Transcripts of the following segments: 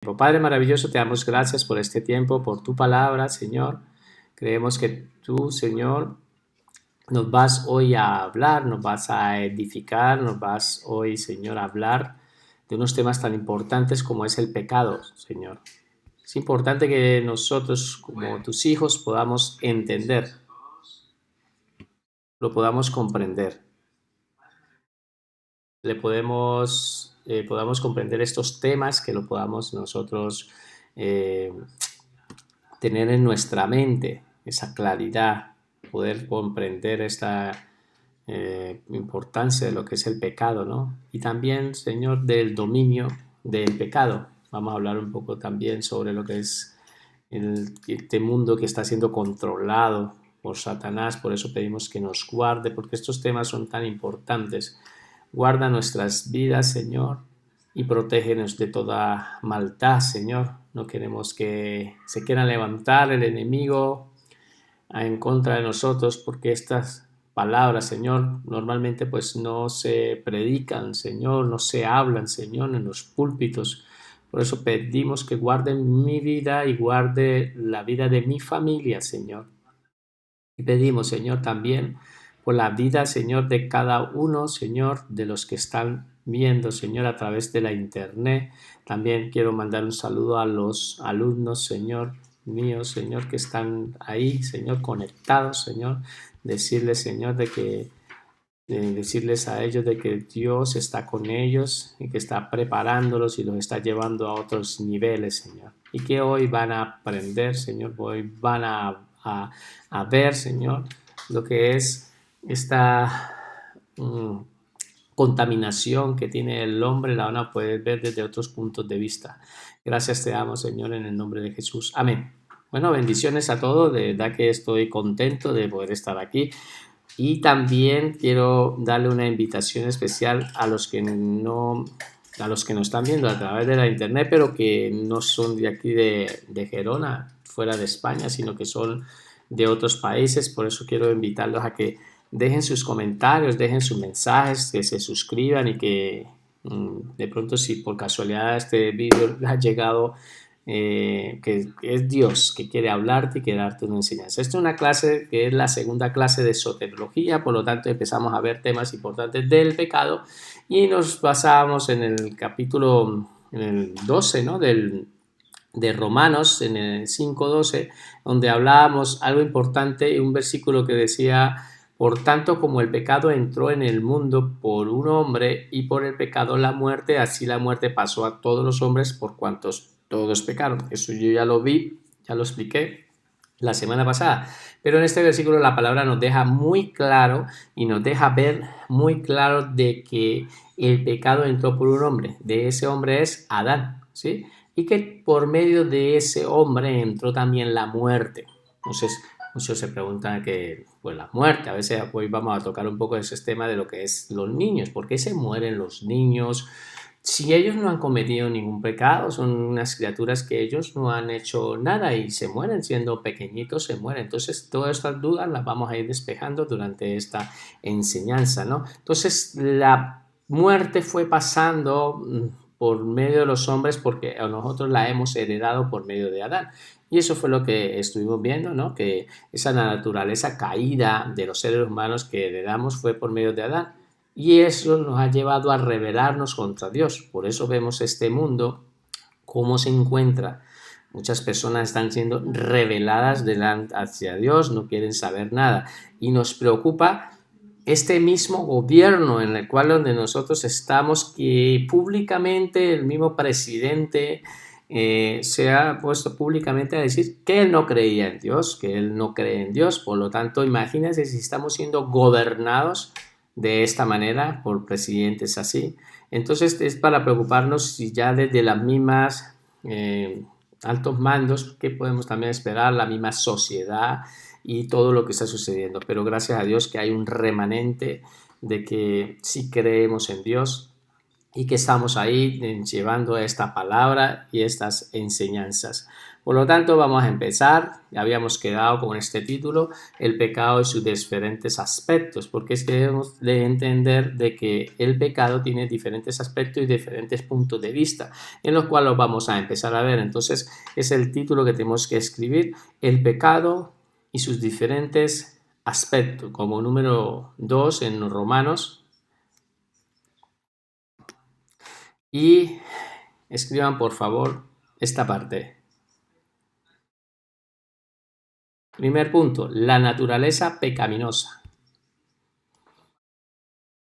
Padre maravilloso, te damos gracias por este tiempo, por tu palabra, Señor. Creemos que tú, Señor, nos vas hoy a hablar, nos vas a edificar, nos vas hoy, Señor, a hablar de unos temas tan importantes como es el pecado, Señor. Es importante que nosotros, como tus hijos, podamos entender, lo podamos comprender, podamos comprender estos temas, que lo podamos nosotros eh, tener en nuestra mente esa claridad, poder comprender esta importancia de lo que es el pecado, ¿no? Y también, Señor, del dominio del pecado. Vamos a hablar un poco también sobre lo que es este mundo que está siendo controlado por Satanás. Por eso pedimos que nos guarde, porque estos temas son tan importantes. Guarda nuestras vidas, Señor, y protégenos de toda maldad, Señor. No queremos que se quiera levantar el enemigo en contra de nosotros, porque estas palabras, Señor, normalmente pues no se predican, Señor, no se hablan, Señor, en los púlpitos. Por eso pedimos que guarde mi vida y guarde la vida de mi familia, Señor. Y pedimos, Señor, también por la vida, Señor, de cada uno, Señor, de los que están viendo, Señor, a través de la internet. También quiero mandar un saludo a los alumnos, Señor, míos, Señor, que están ahí, Señor, conectados, Señor. Decirles, Señor, decirles a ellos de que Dios está con ellos y que está preparándolos y los está llevando a otros niveles, Señor. Y que hoy van a aprender, Señor, hoy van a ver, Señor, lo que es esta contaminación que tiene el hombre, la van a poder ver desde otros puntos de vista. Gracias te damos, Señor, en el nombre de Jesús. Amén. Bueno, bendiciones a todos, de verdad que estoy contento de poder estar aquí. Y también quiero darle una invitación especial a los que nos están viendo a través de la internet, pero que no son de aquí de Gerona, fuera de España, sino que son de otros países. Por eso quiero invitarlos a que dejen sus comentarios, dejen sus mensajes, que se suscriban y que de pronto, si por casualidad este vídeo ha llegado, que es Dios que quiere hablarte y quiere darte una enseñanza. Esta es una clase que es la segunda clase de soteriología, por lo tanto empezamos a ver temas importantes del pecado y nos basamos en el capítulo en el 12, ¿no? De Romanos, en el 5:12, donde hablábamos algo importante, un versículo que decía: por tanto, como el pecado entró en el mundo por un hombre y por el pecado la muerte, así la muerte pasó a todos los hombres por cuantos todos pecaron. Eso yo ya lo vi, ya lo expliqué la semana pasada. Pero en este versículo la palabra nos deja muy claro y nos deja ver muy claro de que el pecado entró por un hombre. De ese hombre es Adán, ¿sí? Y que por medio de ese hombre entró también la muerte. Entonces, muchos se preguntan que, pues la muerte, a veces hoy vamos a tocar un poco ese tema de lo que es los niños. ¿Por qué se mueren los niños? Si ellos no han cometido ningún pecado, son unas criaturas que ellos no han hecho nada y se mueren siendo pequeñitos, se mueren. Entonces, todas estas dudas las vamos a ir despejando durante esta enseñanza, ¿no? Entonces, la muerte fue pasando por medio de los hombres porque nosotros la hemos heredado por medio de Adán. Y eso fue lo que estuvimos viendo, ¿no? Que esa naturaleza caída de los seres humanos que heredamos fue por medio de Adán. Y eso nos ha llevado a rebelarnos contra Dios. Por eso vemos este mundo, cómo se encuentra. Muchas personas están siendo rebeladas hacia Dios, no quieren saber nada. Y nos preocupa este mismo gobierno en el cual donde nosotros estamos, que públicamente el mismo presidente se ha puesto públicamente a decir que él no creía en Dios, que él no cree en Dios. Por lo tanto, imagínense si estamos siendo gobernados de esta manera por presidentes así. Entonces es para preocuparnos si ya desde las mismas altos mandos, que podemos también esperar, la misma sociedad y todo lo que está sucediendo. Pero gracias a Dios que hay un remanente de que sí creemos en Dios y que estamos ahí llevando esta palabra y estas enseñanzas. Por lo tanto, vamos a empezar. Ya habíamos quedado con este título, el pecado y sus diferentes aspectos, porque es que debemos de entender de que el pecado tiene diferentes aspectos y diferentes puntos de vista, en los cuales los vamos a empezar a ver. Entonces, es el título que tenemos que escribir, el pecado y sus diferentes aspectos, como número 2 en los Romanos. Y escriban por favor esta parte. Primer punto, la naturaleza pecaminosa.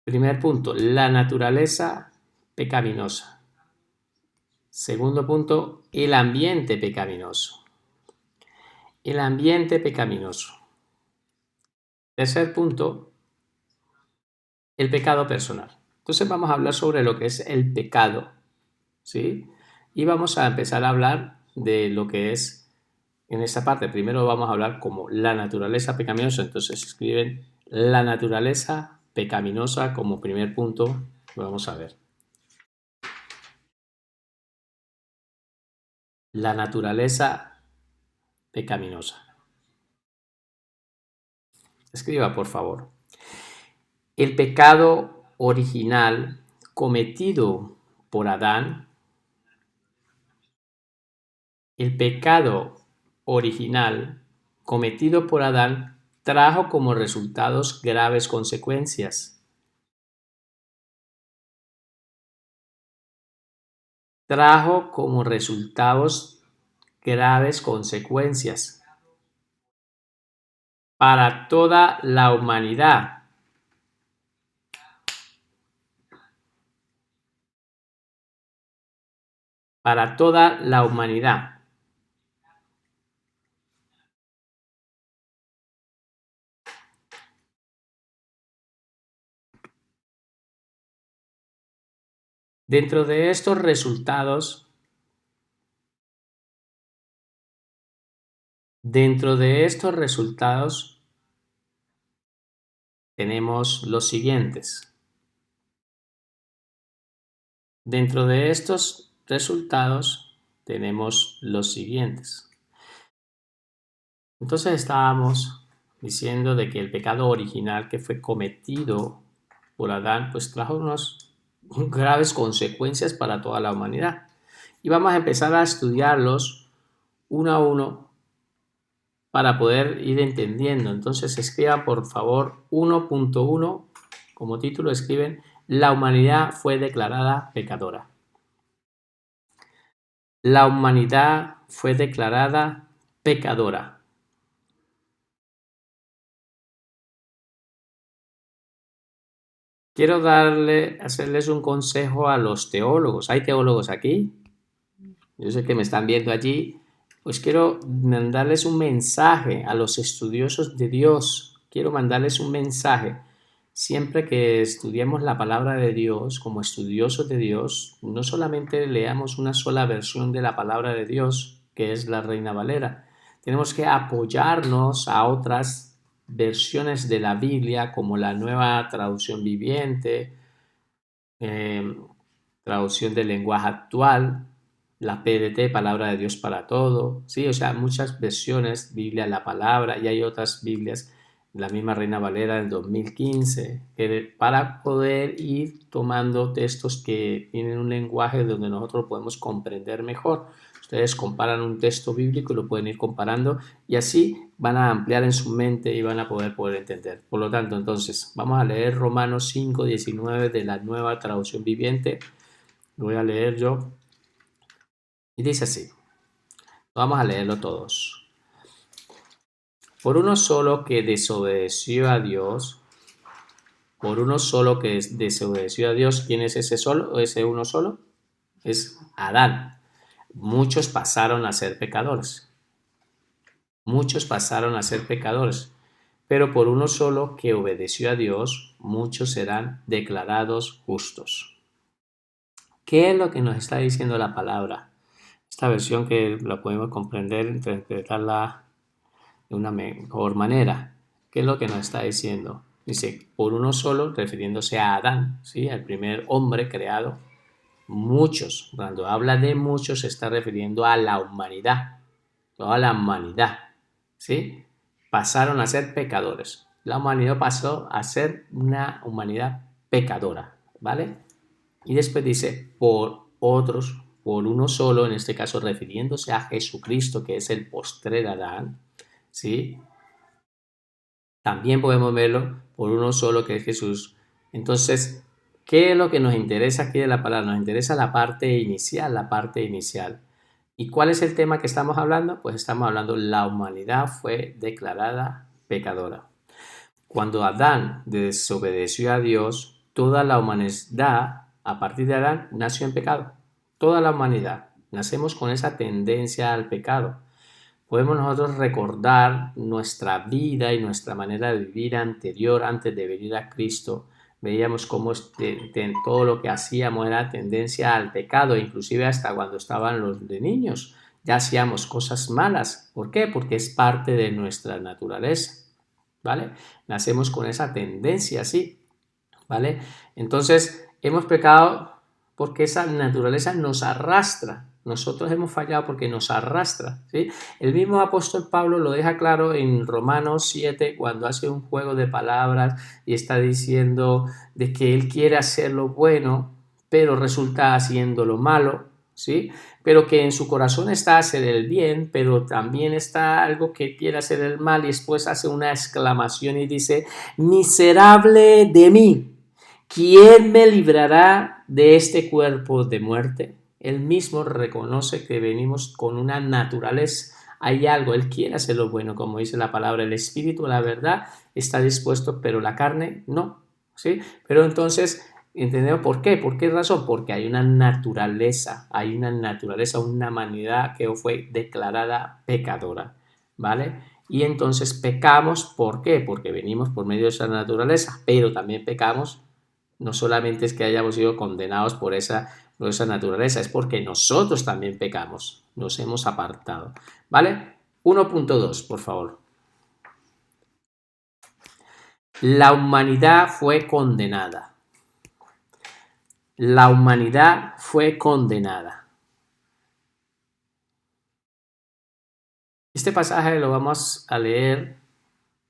Primer punto, la naturaleza pecaminosa. Segundo punto, el ambiente pecaminoso. El ambiente pecaminoso. Tercer punto, el pecado personal. Entonces vamos a hablar sobre lo que es el pecado, ¿sí? Y vamos a empezar a hablar de lo que es en esta parte. Primero vamos a hablar como la naturaleza pecaminosa. Entonces escriben la naturaleza pecaminosa como primer punto. Lo vamos a ver. La naturaleza pecaminosa. Escriba, por favor. El pecado original cometido por Adán. El pecado original cometido por Adán trajo como resultados graves consecuencias. Trajo como resultados graves consecuencias para toda la humanidad. Para toda la humanidad. Dentro de estos resultados, tenemos los siguientes. Dentro de estos resultados tenemos los siguientes. Entonces estábamos diciendo de que el pecado original que fue cometido por Adán pues trajo unas graves consecuencias para toda la humanidad. Y vamos a empezar a estudiarlos uno a uno para poder ir entendiendo. Entonces escriban por favor 1.1, como título escriben, la humanidad fue declarada pecadora. La humanidad fue declarada pecadora. Quiero hacerles un consejo a los teólogos. ¿Hay teólogos aquí? Yo sé que me están viendo allí. Pues quiero mandarles un mensaje a los estudiosos de Dios. Quiero mandarles un mensaje. Siempre que estudiemos la palabra de Dios, como estudiosos de Dios, no solamente leamos una sola versión de la palabra de Dios, que es la Reina Valera. Tenemos que apoyarnos a otras versiones de la Biblia, como la Nueva Traducción Viviente, traducción del lenguaje actual, la PDT, Palabra de Dios para Todo, ¿sí? O sea, muchas versiones, Biblia la Palabra, y hay otras Biblias, la misma Reina Valera del 2015, para poder ir tomando textos que tienen un lenguaje donde nosotros podemos comprender mejor. Ustedes comparan un texto bíblico y lo pueden ir comparando y así van a ampliar en su mente y van a poder entender. Por lo tanto, entonces, vamos a leer Romanos 5:19 de la Nueva Traducción Viviente. Lo voy a leer yo. Y dice así. Vamos a leerlo todos. Por uno solo que desobedeció a Dios, ¿quién es ese solo o ese uno solo? Es Adán. Muchos pasaron a ser pecadores. Pero por uno solo que obedeció a Dios, muchos serán declarados justos. ¿Qué es lo que nos está diciendo la palabra? Esta versión que la podemos comprender, interpretarla de una mejor manera. ¿Qué es lo que nos está diciendo? Dice, por uno solo, refiriéndose a Adán, ¿sí? Al primer hombre creado, muchos. Cuando habla de muchos se está refiriendo a la humanidad, toda la humanidad, ¿sí? Pasaron a ser pecadores. La humanidad pasó a ser una humanidad pecadora, ¿vale? Y después dice, por otros, por uno solo, en este caso refiriéndose a Jesucristo, que es el postrer Adán, ¿sí? También podemos verlo por uno solo, que es Jesús. Entonces, ¿qué es lo que nos interesa aquí de la palabra? Nos interesa la parte inicial, la parte inicial. ¿Y cuál es el tema que estamos hablando? Pues estamos hablando, la humanidad fue declarada pecadora. Cuando Adán desobedeció a Dios, toda la humanidad, a partir de Adán, nació en pecado. Toda la humanidad. Nacemos con esa tendencia al pecado. Podemos nosotros recordar nuestra vida y nuestra manera de vivir anterior, antes de venir a Cristo. Veíamos cómo todo lo que hacíamos era tendencia al pecado, inclusive hasta cuando estaban los de niños. Ya hacíamos cosas malas. ¿Por qué? Porque es parte de nuestra naturaleza, ¿vale? Nacemos con esa tendencia así, ¿vale? Entonces, hemos pecado porque esa naturaleza nos arrastra. Nosotros hemos fallado porque nos arrastra, ¿sí? El mismo apóstol Pablo lo deja claro en Romanos 7, cuando hace un juego de palabras y está diciendo de que él quiere hacer lo bueno, pero resulta haciendo lo malo, ¿sí? Pero que en su corazón está hacer el bien, pero también está algo que quiere hacer el mal, y después hace una exclamación y dice, miserable de mí. ¿Quién me librará de este cuerpo de muerte? Él mismo reconoce que venimos con una naturaleza. Hay algo, él quiere hacer lo bueno, como dice la palabra, el espíritu, la verdad, está dispuesto, pero la carne no, ¿sí? Pero entonces, ¿entendemos por qué? ¿Por qué razón? Porque hay una naturaleza, una humanidad que fue declarada pecadora, ¿vale? Y entonces pecamos, ¿por qué? Porque venimos por medio de esa naturaleza, pero también pecamos. No solamente es que hayamos sido condenados por esa naturaleza, es porque nosotros también pecamos, nos hemos apartado, ¿vale? 1.2, por favor. La humanidad fue condenada. La humanidad fue condenada. Este pasaje lo vamos a leer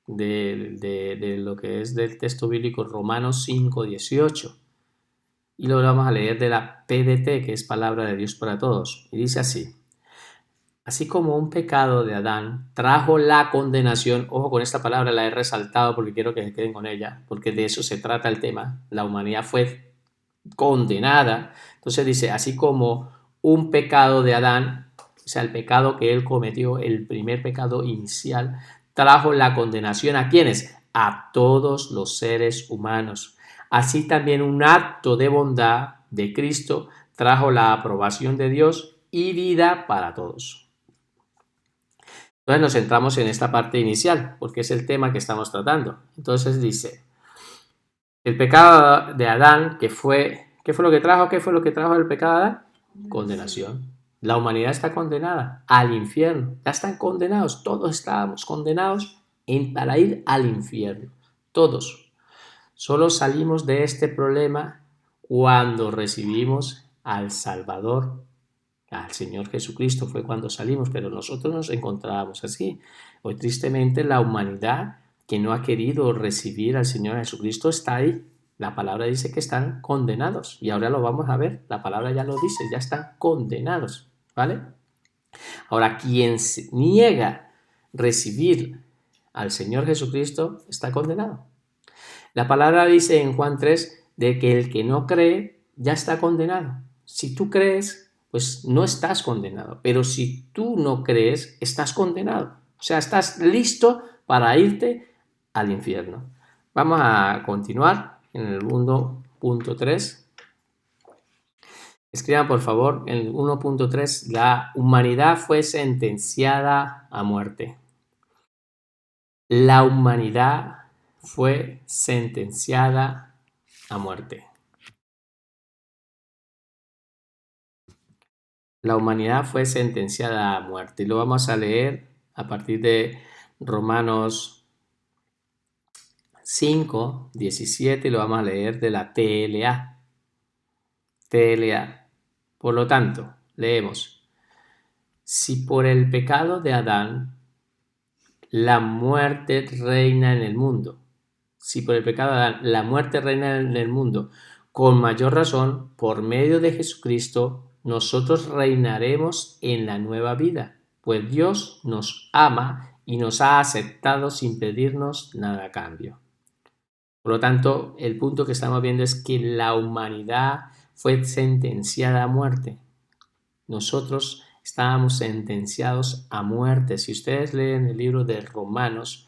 de lo que es del texto bíblico Romanos 5:18. Y lo vamos a leer de la PDT, que es Palabra de Dios para Todos. Y dice así: así como un pecado de Adán trajo la condenación, ojo con esta palabra, la he resaltado porque quiero que se queden con ella, porque de eso se trata el tema, la humanidad fue condenada. Entonces dice, así como un pecado de Adán, o sea, el pecado que él cometió, el primer pecado inicial, trajo la condenación ¿a quiénes? A todos los seres humanos. Así también un acto de bondad de Cristo trajo la aprobación de Dios y vida para todos. Entonces nos centramos en esta parte inicial, porque es el tema que estamos tratando. Entonces dice, el pecado de Adán, ¿qué fue lo que trajo? ¿Qué fue lo que trajo el pecado de Adán? Condenación. La humanidad está condenada al infierno. Ya están condenados. Todos estábamos condenados para ir al infierno. Todos. Solo salimos de este problema cuando recibimos al Salvador, al Señor Jesucristo. Fue cuando salimos, pero nosotros nos encontrábamos así. Hoy tristemente la humanidad que no ha querido recibir al Señor Jesucristo está ahí. La palabra dice que están condenados y ahora lo vamos a ver. La palabra ya lo dice, ya están condenados, ¿vale? Ahora, quien niega recibir al Señor Jesucristo está condenado. La palabra dice en Juan 3 de que el que no cree ya está condenado. Si tú crees, pues no estás condenado, pero si tú no crees, estás condenado. O sea, estás listo para irte al infierno. Vamos a continuar en el 1.3. Escriban por favor en el 1.3, la humanidad fue sentenciada a muerte. La humanidad fue sentenciada a muerte. La humanidad fue sentenciada a muerte. Y lo vamos a leer a partir de Romanos 5:17 y lo vamos a leer de la TLA. TLA. Por lo tanto, leemos, si por el pecado de Adán la muerte reina en el mundo, si por el pecado de Adán la muerte reina en el mundo, con mayor razón, por medio de Jesucristo, nosotros reinaremos en la nueva vida, pues Dios nos ama y nos ha aceptado sin pedirnos nada a cambio. Por lo tanto, el punto que estamos viendo es que la humanidad fue sentenciada a muerte. Nosotros estábamos sentenciados a muerte. Si ustedes leen el libro de Romanos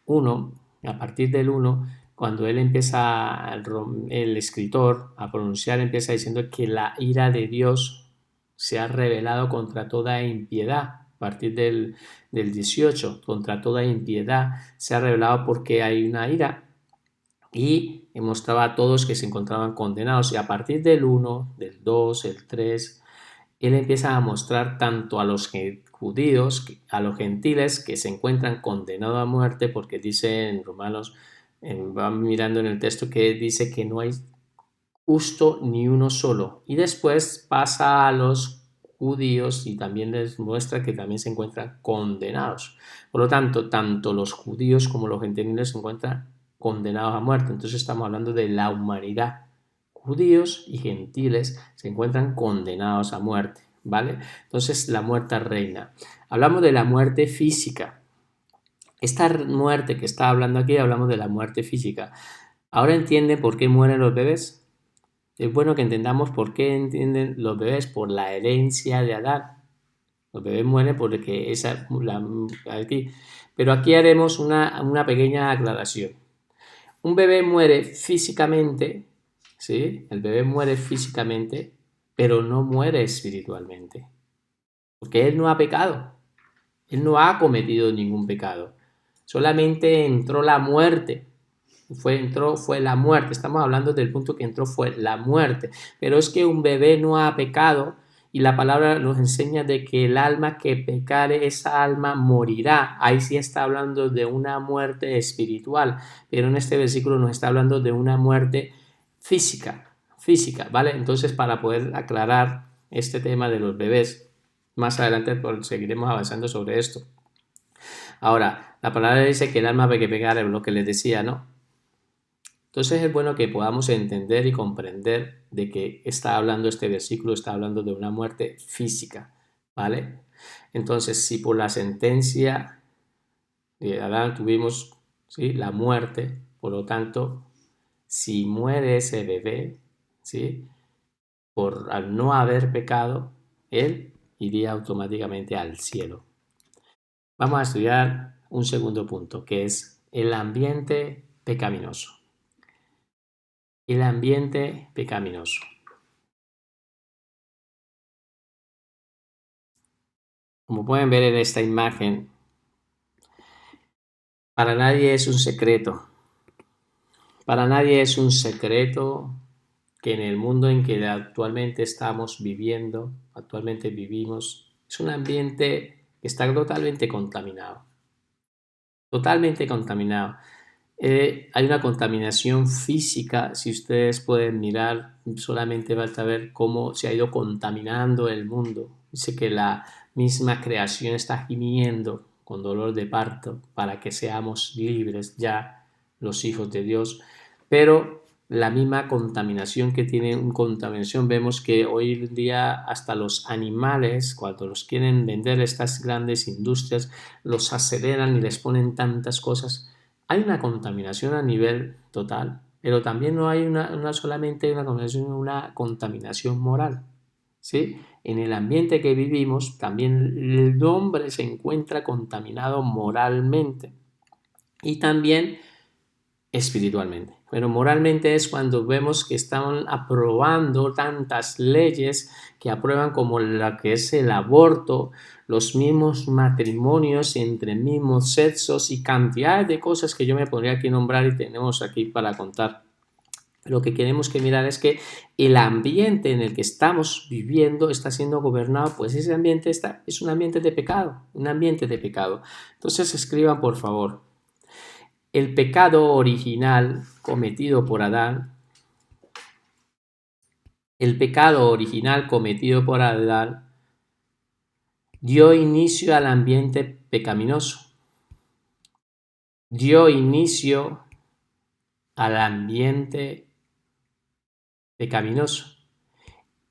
1, a partir del 1, cuando él empieza, el escritor, a pronunciar, empieza diciendo que la ira de Dios se ha revelado contra toda impiedad. A partir del 18, contra toda impiedad se ha revelado porque hay una ira y mostraba a todos que se encontraban condenados. Y a partir del 1, del 2, el 3, él empieza a mostrar tanto a los judíos, a los gentiles que se encuentran condenados a muerte, porque dice en Romanos, van mirando en el texto que dice que no hay justo ni uno solo. Y después pasa a los judíos y también les muestra que también se encuentran condenados. Por lo tanto, tanto los judíos como los gentiles se encuentran condenados a muerte. Entonces estamos hablando de la humanidad. Judíos y gentiles se encuentran condenados a muerte, ¿vale? Entonces la muerte reina. Hablamos de la muerte física. Esta muerte que está hablando aquí, hablamos de la muerte física. ¿Ahora entiende por qué mueren los bebés? Es bueno que entendamos por qué entienden los bebés, por la herencia de Adán. Los bebés mueren porque aquí. Pero aquí haremos una pequeña aclaración. Un bebé muere físicamente, ¿sí? El bebé muere físicamente, pero no muere espiritualmente. Porque él no ha pecado. Él no ha cometido ningún pecado. Solamente entró la muerte. Fue la muerte. Estamos hablando del punto que entró fue la muerte. Pero es que un bebé no ha pecado y la palabra nos enseña de que el alma que pecare, esa alma morirá. Ahí sí está hablando de una muerte espiritual, pero en este versículo nos está hablando de una muerte física, ¿vale? Entonces, para poder aclarar este tema de los bebés, más adelante seguiremos avanzando sobre esto. Ahora, la palabra dice que el alma que pecare, lo que les decía, ¿no? Entonces es bueno que podamos entender y comprender de que está hablando este versículo, está hablando de una muerte física, ¿vale? Entonces, si por la sentencia de Adán tuvimos, ¿sí?, la muerte, por lo tanto, si muere ese bebé, ¿sí?, al no haber pecado, él iría automáticamente al cielo. Vamos a estudiar un segundo punto, que es el ambiente pecaminoso. El ambiente pecaminoso. Como pueden ver en esta imagen, para nadie es un secreto. Para nadie es un secreto que en el mundo en que actualmente estamos viviendo, actualmente vivimos, es un ambiente que está totalmente contaminado. Totalmente contaminado. Hay una contaminación física, si ustedes pueden mirar, solamente basta ver cómo se ha ido contaminando el mundo. Dice que la misma creación está gimiendo con dolor de parto para que seamos libres ya los hijos de Dios, pero la misma contaminación que tiene una contaminación, vemos que hoy en día hasta los animales, cuando los quieren vender estas grandes industrias, los aceleran y les ponen tantas cosas. Hay una contaminación a nivel total, pero también no hay solamente una contaminación moral, ¿sí? En el ambiente que vivimos, también el hombre se encuentra contaminado moralmente y también espiritualmente. Pero moralmente es cuando vemos que están aprobando tantas leyes que aprueban como la que es el aborto, los mismos matrimonios entre mismos sexos y cantidad de cosas que yo me podría aquí nombrar y tenemos aquí para contar. Lo que queremos que mirar es que el ambiente en el que estamos viviendo está siendo gobernado, pues ese ambiente es un ambiente de pecado, un ambiente de pecado. Entonces escriban por favor. El pecado original cometido por Adán El pecado original cometido por Adán dio inicio al ambiente pecaminoso, dio inicio al ambiente pecaminoso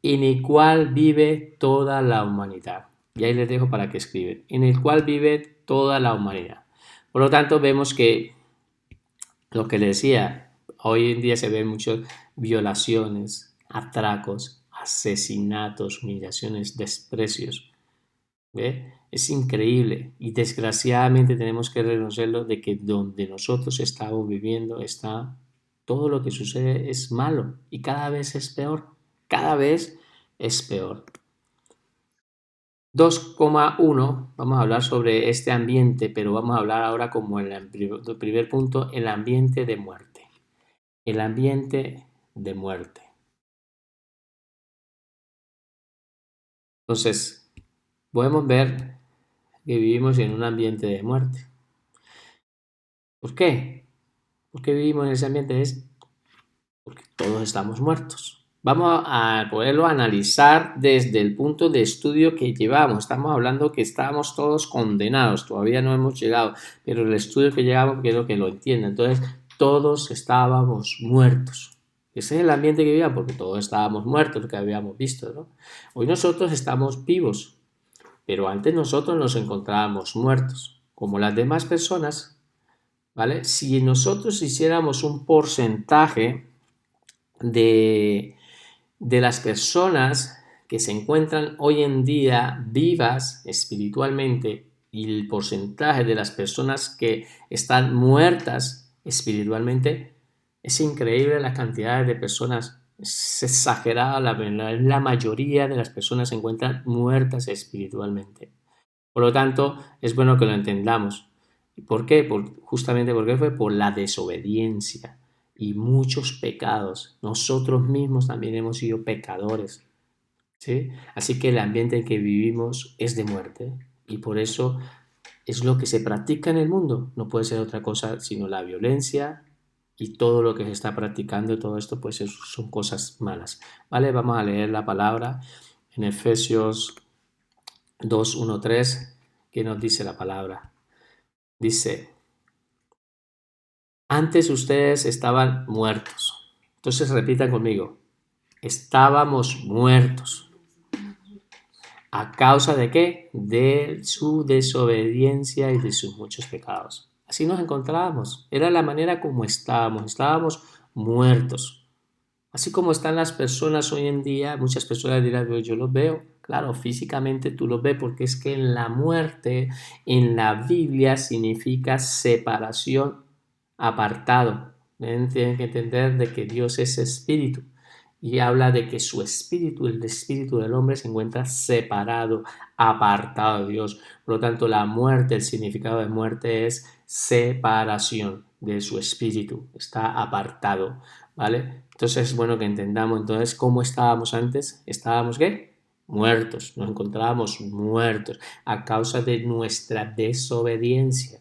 en el cual vive toda la humanidad. Y ahí les dejo para que escriben, en el cual vive toda la humanidad. Por lo tanto, vemos que lo que les decía, hoy en día se ven muchas violaciones, atracos, asesinatos, humillaciones, desprecios. ¿Ve? Es increíble y desgraciadamente tenemos que reconocerlo de que donde nosotros estamos viviendo está todo lo que sucede es malo y cada vez es peor, cada vez es peor. 2,1 vamos a hablar sobre este ambiente, pero vamos a hablar ahora como en el primer punto, el ambiente de muerte. El ambiente de muerte. Entonces, podemos ver que vivimos en un ambiente de muerte. ¿Por qué? ¿Por qué vivimos en ese ambiente? Es porque todos estamos muertos. Vamos a poderlo analizar desde el punto de estudio que llevamos. Estamos hablando que estamos todos condenados, todavía no hemos llegado, pero el estudio que llegamos quiero que lo entiendan. Entonces, todos estábamos muertos. Ese es el ambiente que vivíamos, porque todos estábamos muertos, lo que habíamos visto, ¿no? Hoy nosotros estamos vivos, pero antes nosotros nos encontrábamos muertos, como las demás personas, ¿vale? Si nosotros hiciéramos un porcentaje de las personas que se encuentran hoy en día vivas espiritualmente y el porcentaje de las personas que están muertas espiritualmente, es increíble la cantidad de personas, es exagerada, la mayoría de las personas se encuentran muertas espiritualmente. Por lo tanto, es bueno que lo entendamos. ¿Por qué? Justamente porque fue por la desobediencia y muchos pecados. Nosotros mismos también hemos sido pecadores, ¿sí? Así que el ambiente en que vivimos es de muerte y por eso es lo que se practica en el mundo. No puede ser otra cosa sino la violencia y todo lo que se está practicando, todo esto pues son cosas malas. ¿Vale? Vamos a leer la palabra en Efesios 2:1-3, que nos dice la palabra. Dice: antes ustedes estaban muertos. Entonces repitan conmigo: estábamos muertos. ¿A causa de qué? De su desobediencia y de sus muchos pecados. Así nos encontrábamos. Era la manera como estábamos muertos. Así como están las personas hoy en día, muchas personas dirán, yo los veo. Claro, físicamente tú los ves porque es que en la muerte, en la Biblia, significa separación, apartado. Tienen que entender de que Dios es espíritu y habla de que su espíritu, el espíritu del hombre, se encuentra separado, apartado de Dios. Por lo tanto, la muerte, el significado de muerte es separación de su espíritu, está apartado, ¿vale? Entonces es bueno que entendamos entonces cómo estábamos antes. ¿Estábamos qué? Muertos, nos encontrábamos muertos a causa de nuestra desobediencia.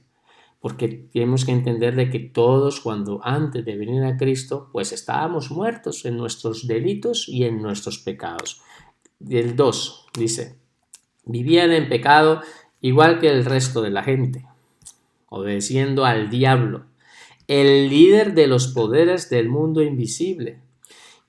Porque tenemos que entender de que todos cuando antes de venir a Cristo pues estábamos muertos en nuestros delitos y en nuestros pecados. El 2 dice: vivían en pecado igual que el resto de la gente, obedeciendo al diablo, el líder de los poderes del mundo invisible,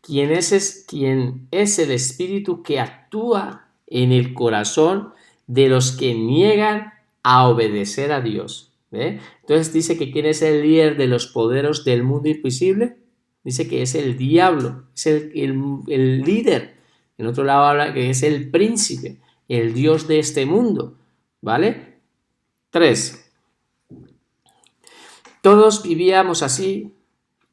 quien es el espíritu que actúa en el corazón de los que niegan a obedecer a Dios. ¿Ve? Entonces dice que ¿quién es el líder de los poderes del mundo invisible? Dice que es el diablo, es el líder. En otro lado habla que es el príncipe, el Dios de este mundo. ¿Vale? 3. Todos vivíamos así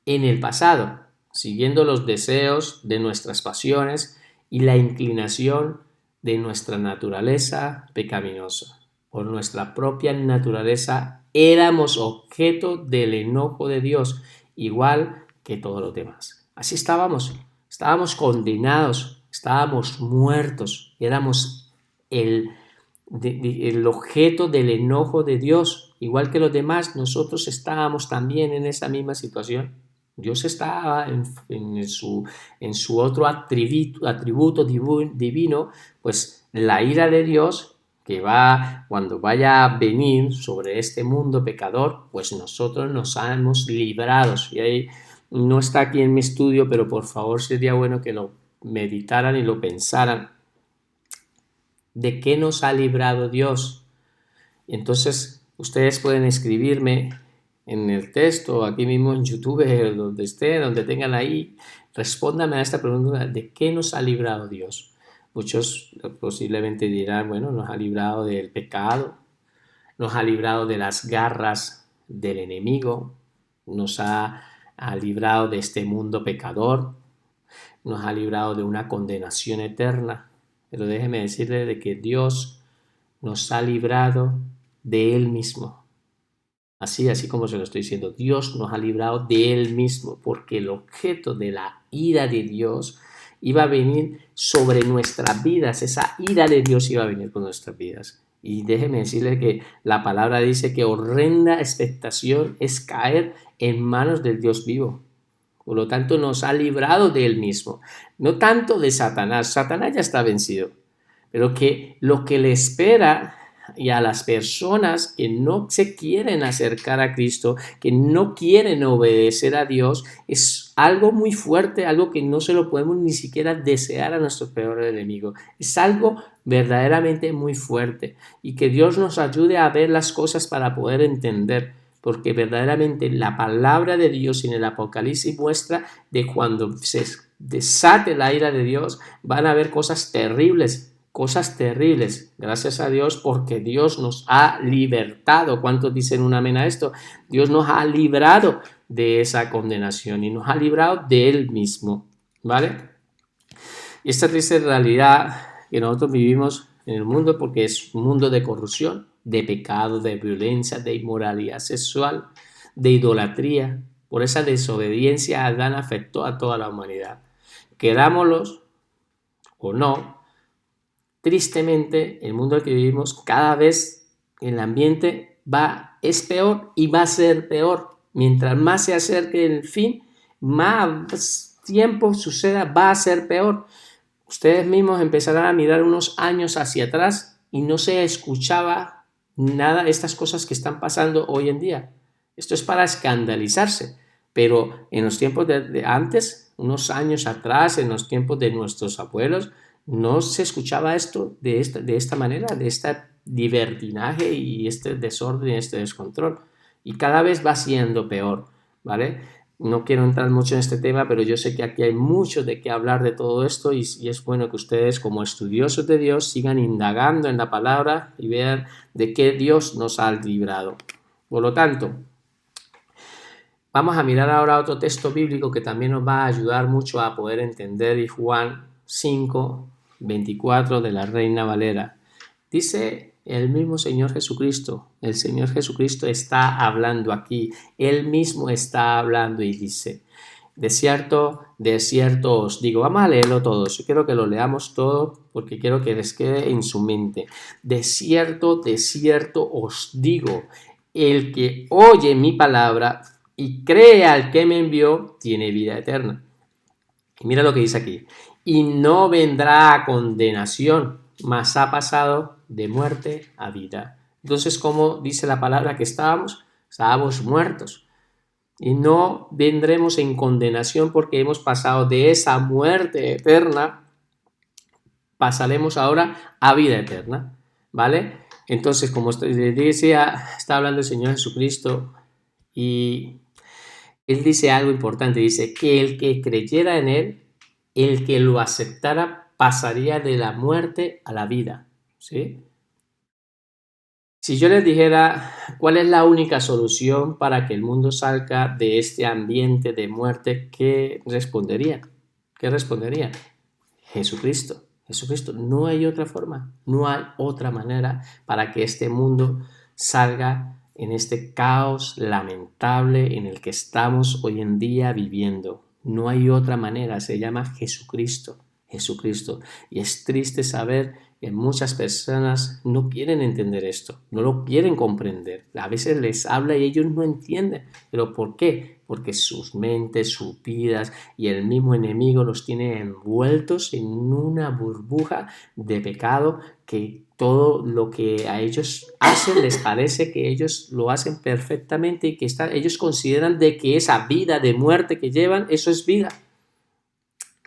en el pasado, siguiendo los deseos de nuestras pasiones y la inclinación de nuestra naturaleza pecaminosa. Por nuestra propia naturaleza éramos objeto del enojo de Dios, igual que todos los demás. Así estábamos condenados, estábamos muertos, éramos el objeto del enojo de Dios. Igual que los demás, nosotros estábamos también en esa misma situación. Dios está en su otro atributo divino, pues la ira de Dios que va, cuando vaya a venir sobre este mundo pecador, pues nosotros nos hemos librado. Y ahí no está aquí en mi estudio, pero por favor sería bueno que lo meditaran y lo pensaran. ¿De qué nos ha librado Dios? Y entonces ustedes pueden escribirme en el texto, aquí mismo en YouTube, donde estén, donde tengan ahí, respóndame a esta pregunta: ¿de qué nos ha librado Dios? Muchos posiblemente dirán, bueno, nos ha librado del pecado, nos ha librado de las garras del enemigo, nos ha librado de este mundo pecador, nos ha librado de una condenación eterna. Pero déjeme decirle de que Dios nos ha librado de Él mismo. Así como se lo estoy diciendo, Dios nos ha librado de Él mismo, porque el objeto de la ira de Dios iba a venir sobre nuestras vidas. Esa ira de Dios iba a venir con nuestras vidas. Y déjeme decirle que la palabra dice que horrenda expectación es caer en manos del Dios vivo. Por lo tanto, nos ha librado de Él mismo. No tanto de Satanás. Satanás ya está vencido. Pero que lo que le espera y a las personas que no se quieren acercar a Cristo, que no quieren obedecer a Dios, es algo muy fuerte, algo que no se lo podemos ni siquiera desear a nuestro peor enemigo. Es algo verdaderamente muy fuerte, y que Dios nos ayude a ver las cosas para poder entender, porque verdaderamente la palabra de Dios en el Apocalipsis muestra de cuando se desate la ira de Dios, van a haber cosas terribles. Gracias a Dios, porque Dios nos ha libertado. ¿Cuántos dicen un amén a esto? Dios nos ha librado de esa condenación y nos ha librado de Él mismo, ¿vale? Y esta triste realidad que nosotros vivimos en el mundo, porque es un mundo de corrupción, de pecado, de violencia, de inmoralidad sexual, de idolatría. Por esa desobediencia, Adán afectó a toda la humanidad. Querámoslos o no, tristemente, el mundo en el que vivimos, cada vez el ambiente es peor y va a ser peor. Mientras más se acerque el fin, más tiempo suceda, va a ser peor. Ustedes mismos empezarán a mirar unos años hacia atrás y no se escuchaba nada de estas cosas que están pasando hoy en día. Esto es para escandalizarse, pero en los tiempos de antes, unos años atrás, en los tiempos de nuestros abuelos, no se escuchaba esto de esta manera, de este libertinaje y este desorden y este descontrol. Y cada vez va siendo peor, ¿vale? No quiero entrar mucho en este tema, pero yo sé que aquí hay mucho de qué hablar de todo esto, y es bueno que ustedes, como estudiosos de Dios, sigan indagando en la palabra y vean de qué Dios nos ha librado. Por lo tanto, vamos a mirar ahora otro texto bíblico que también nos va a ayudar mucho a poder entender, y Juan 5:24 de la Reina Valera. Dice el mismo Señor Jesucristo, el Señor Jesucristo está hablando aquí, Él mismo está hablando y dice: de cierto os digo. Vamos a leerlo todo, yo quiero que lo leamos todo porque quiero que les quede en su mente. De cierto os digo, el que oye mi palabra y cree al que me envió, tiene vida eterna. Y mira lo que dice aquí: y no vendrá a condenación, mas ha pasado de muerte a vida. Entonces, ¿cómo dice la palabra que estábamos? Estábamos muertos. Y no vendremos en condenación porque hemos pasado de esa muerte eterna, pasaremos ahora a vida eterna, ¿vale? Entonces, como les decía, está hablando el Señor Jesucristo, y Él dice algo importante. Dice que el que creyera en Él, el que lo aceptara, pasaría de la muerte a la vida, ¿sí? Si yo les dijera cuál es la única solución para que el mundo salga de este ambiente de muerte, ¿qué responderían? ¿Qué responderían? Jesucristo. Jesucristo. No hay otra forma, no hay otra manera para que este mundo salga en este caos lamentable en el que estamos hoy en día viviendo. No hay otra manera, se llama Jesucristo. Jesucristo. Y es triste saber muchas personas no quieren entender esto, no lo quieren comprender. A veces les habla y ellos no entienden. ¿Pero por qué? Porque sus mentes, sus vidas y el mismo enemigo los tiene envueltos en una burbuja de pecado, que todo lo que a ellos hacen les parece que ellos lo hacen perfectamente y que ellos consideran de que esa vida de muerte que llevan, eso es vida.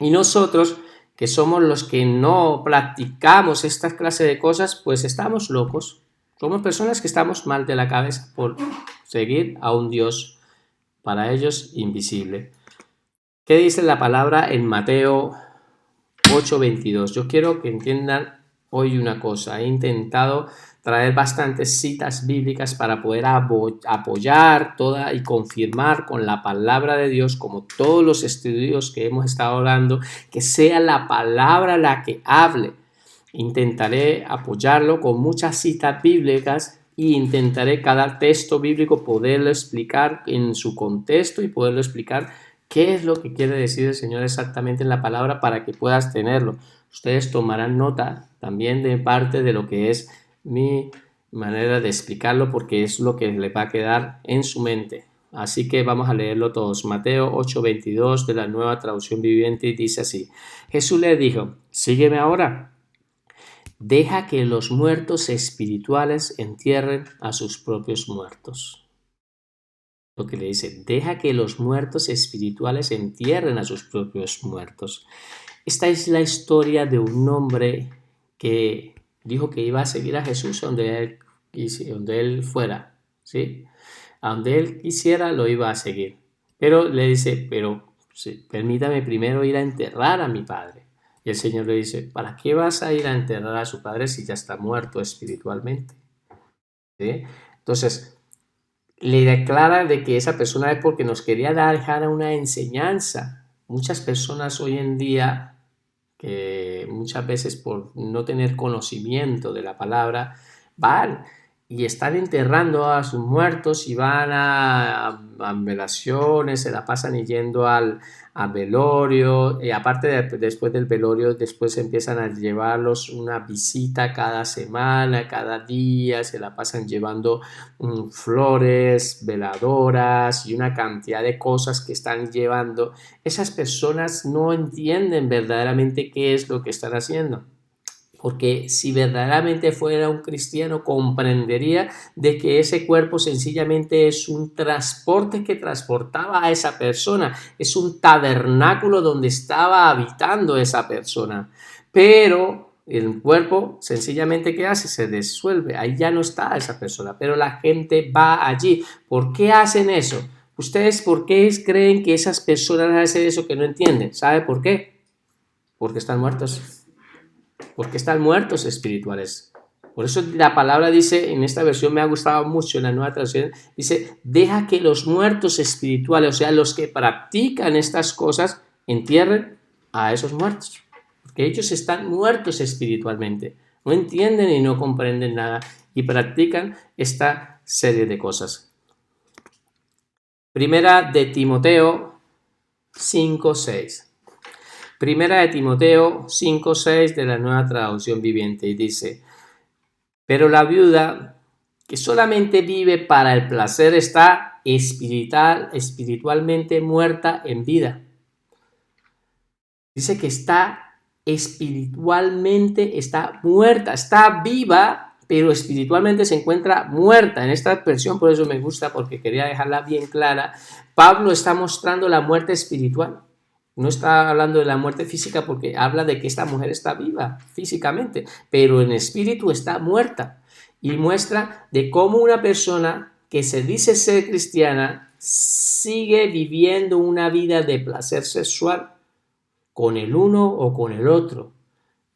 Y nosotros, que somos los que no practicamos estas clases de cosas, pues estamos locos. Somos personas que estamos mal de la cabeza por seguir a un Dios para ellos invisible. ¿Qué dice la palabra en Mateo 8:22? Yo quiero que entiendan hoy una cosa. He intentado traer bastantes citas bíblicas para poder apoyar toda y confirmar con la palabra de Dios, como todos los estudios que hemos estado hablando, que sea la palabra la que hable. Intentaré apoyarlo con muchas citas bíblicas y intentaré cada texto bíblico poderlo explicar en su contexto y poderlo explicar qué es lo que quiere decir el Señor exactamente en la palabra para que puedas tenerlo. Ustedes tomarán nota también de parte de lo que es mi manera de explicarlo, porque es lo que le va a quedar en su mente. Así que vamos a leerlo todos. Mateo 8:22 de la Nueva Traducción Viviente dice así: Jesús le dijo, sígueme ahora. Deja que los muertos espirituales entierren a sus propios muertos. Lo que le dice, deja que los muertos espirituales entierren a sus propios muertos. Esta es la historia de un hombre que dijo que iba a seguir a Jesús donde él fuera, ¿sí? A donde él quisiera lo iba a seguir. Pero le dice, pero sí, permítame primero ir a enterrar a mi padre. Y el Señor le dice, ¿para qué vas a ir a enterrar a su padre si ya está muerto espiritualmente? ¿Sí? Entonces, le declara de que esa persona es porque nos quería dejar una enseñanza. Muchas personas hoy en día, que muchas veces por no tener conocimiento de la palabra, van y están enterrando a sus muertos y van a velaciones, se la pasan yendo al velorio, y aparte después del velorio, después empiezan a llevarlos una visita cada semana, cada día, se la pasan llevando flores, veladoras y una cantidad de cosas que están llevando. Esas personas no entienden verdaderamente qué es lo que están haciendo. Porque si verdaderamente fuera un cristiano, comprendería de que ese cuerpo sencillamente es un transporte que transportaba a esa persona, es un tabernáculo donde estaba habitando esa persona. Pero el cuerpo sencillamente, ¿qué hace? Se disuelve, ahí ya no está esa persona, pero la gente va allí. ¿Por qué hacen eso? ¿Ustedes por qué creen que esas personas hacen eso que no entienden? ¿Sabe por qué? Porque están muertos. Porque están muertos espirituales. Por eso la palabra dice, en esta versión me ha gustado mucho, en la Nueva Traducción, dice, deja que los muertos espirituales, o sea, los que practican estas cosas, entierren a esos muertos. Porque ellos están muertos espiritualmente. No entienden y no comprenden nada y practican esta serie de cosas. Primera de Timoteo 5:6. Primera de Timoteo 5:6 de la Nueva Traducción Viviente y dice, pero la viuda que solamente vive para el placer está espiritualmente muerta en vida. Dice que está espiritualmente, está muerta, está viva, pero espiritualmente se encuentra muerta. En esta versión, por eso me gusta, porque quería dejarla bien clara, Pablo está mostrando la muerte espiritual. No está hablando de la muerte física porque habla de que esta mujer está viva físicamente, pero en espíritu está muerta. Y muestra de cómo una persona que se dice ser cristiana sigue viviendo una vida de placer sexual con el uno o con el otro.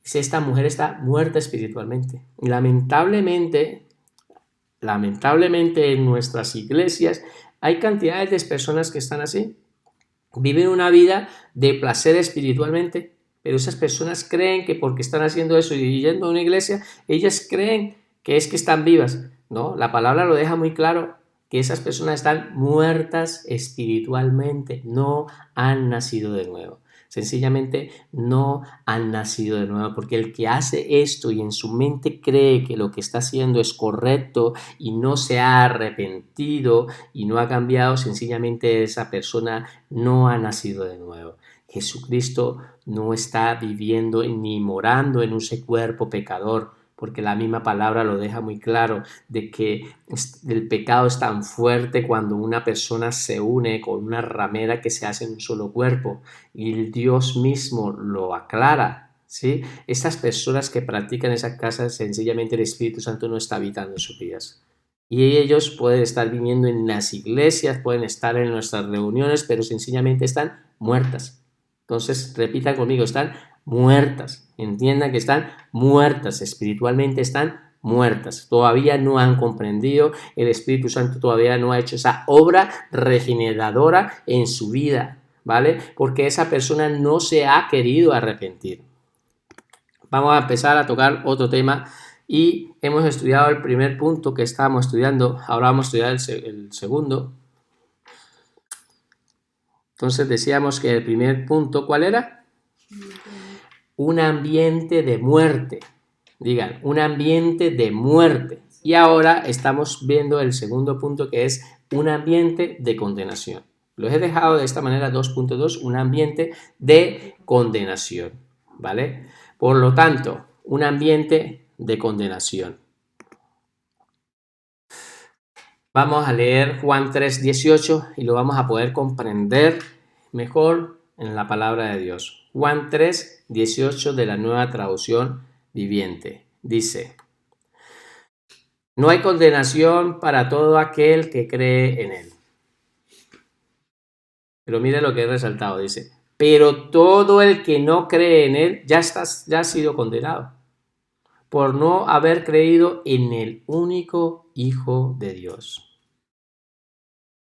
Esta mujer está muerta espiritualmente. Y lamentablemente en nuestras iglesias hay cantidades de personas que están así. Viven una vida de placer espiritualmente, pero esas personas creen que porque están haciendo eso y yendo a una iglesia, ellas creen que es que están vivas. No, la palabra lo deja muy claro, que esas personas están muertas espiritualmente, no han nacido de nuevo. Sencillamente no han nacido de nuevo, porque el que hace esto y en su mente cree que lo que está haciendo es correcto y no se ha arrepentido y no ha cambiado, sencillamente esa persona no ha nacido de nuevo. Jesucristo no está viviendo ni morando en ese cuerpo pecador, porque la misma palabra lo deja muy claro, de que el pecado es tan fuerte cuando una persona se une con una ramera que se hace en un solo cuerpo, y el Dios mismo lo aclara, ¿sí? Estas personas que practican esas cosas, sencillamente el Espíritu Santo no está habitando en sus vidas. Y ellos pueden estar viniendo en las iglesias, pueden estar en nuestras reuniones, pero sencillamente están muertas. Entonces, repitan conmigo, están muertas. Entiendan que están muertas, espiritualmente están muertas. Todavía no han comprendido, el Espíritu Santo todavía no ha hecho esa obra regeneradora en su vida, ¿vale? Porque esa persona no se ha querido arrepentir. Vamos a empezar a tocar otro tema y hemos estudiado el primer punto que estábamos estudiando, ahora vamos a estudiar el segundo. Entonces decíamos que el primer punto, ¿cuál era? Un ambiente de muerte. Digan, un ambiente de muerte. Y ahora estamos viendo el segundo punto, que es un ambiente de condenación. Los he dejado de esta manera, 2.2, un ambiente de condenación, ¿vale? Por lo tanto, un ambiente de condenación. Vamos a leer Juan 3:18 y lo vamos a poder comprender mejor en la palabra de Dios. Juan 3:18 de la Nueva Traducción Viviente. Dice: no hay condenación para todo aquel que cree en él. Pero mire lo que he resaltado, dice: pero todo el que no cree en él ya ha sido condenado por no haber creído en el único Hijo de Dios.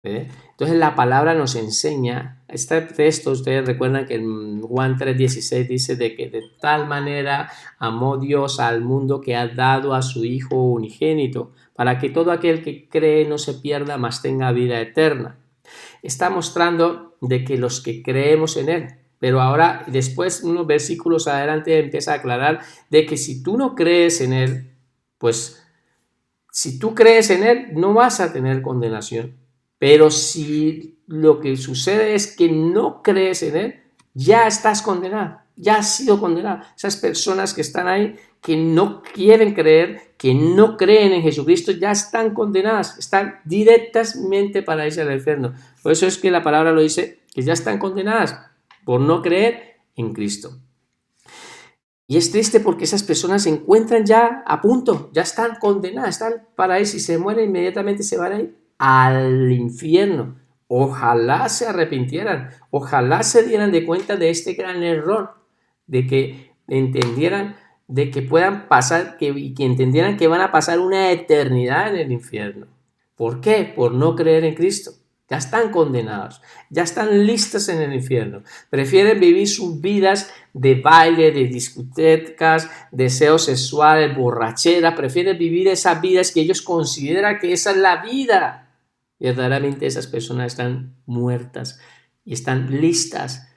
¿Ve? Entonces la palabra nos enseña, este texto, ustedes recuerdan que en Juan 3:16 dice de que de tal manera amó Dios al mundo que ha dado a su Hijo unigénito, para que todo aquel que cree no se pierda, mas tenga vida eterna. Está mostrando de que los que creemos en Él, pero ahora después, unos versículos adelante, empieza a aclarar de que si tú no crees en Él, pues si tú crees en Él, no vas a tener condenación. Pero si lo que sucede es que no crees en Él, ya estás condenado, ya has sido condenado. Esas personas que están ahí, que no quieren creer, que no creen en Jesucristo, ya están condenadas, están directamente para irse al infierno. Por eso es que la palabra lo dice, que ya están condenadas por no creer en Cristo. Y es triste porque esas personas se encuentran ya a punto, ya están condenadas, están para ir, si se mueren inmediatamente se van a ir al infierno. Ojalá se arrepintieran, ojalá se dieran de cuenta de este gran error, de que entendieran, de que puedan pasar, que entendieran que van a pasar una eternidad en el infierno. ¿Por qué? Por no creer en Cristo. Ya están condenados, ya están listos en el infierno. Prefieren vivir sus vidas de baile, de discotecas, deseos sexuales, borrachera. Prefieren vivir esas vidas que ellos consideran que esa es la vida. Verdaderamente esas personas están muertas y están listas,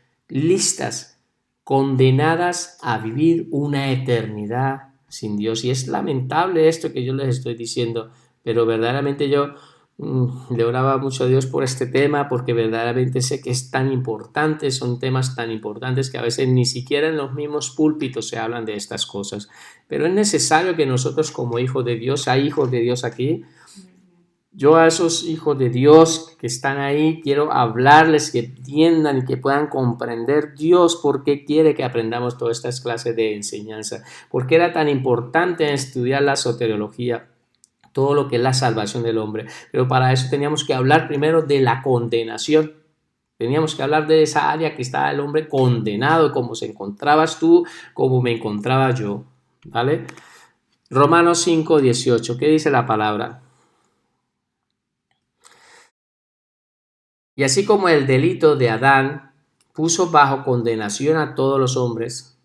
condenadas a vivir una eternidad sin Dios. Y es lamentable esto que yo les estoy diciendo, pero verdaderamente yo le oraba mucho a Dios por este tema, porque verdaderamente sé que es tan importante, son temas tan importantes que a veces ni siquiera en los mismos púlpitos se hablan de estas cosas, pero es necesario que nosotros como hijos de Dios, hay hijos de Dios aquí, yo a esos hijos de Dios que están ahí quiero hablarles, que entiendan y que puedan comprender Dios por qué quiere que aprendamos todas estas clases de enseñanza, por qué era tan importante estudiar la soteriología, todo lo que es la salvación del hombre. Pero para eso teníamos que hablar primero de la condenación. Teníamos que hablar de esa área que estaba el hombre condenado, como se encontrabas tú, como me encontraba yo. ¿Vale? Romanos 5:18. ¿Qué dice la palabra? Y así como el delito de Adán puso bajo condenación a todos los hombres,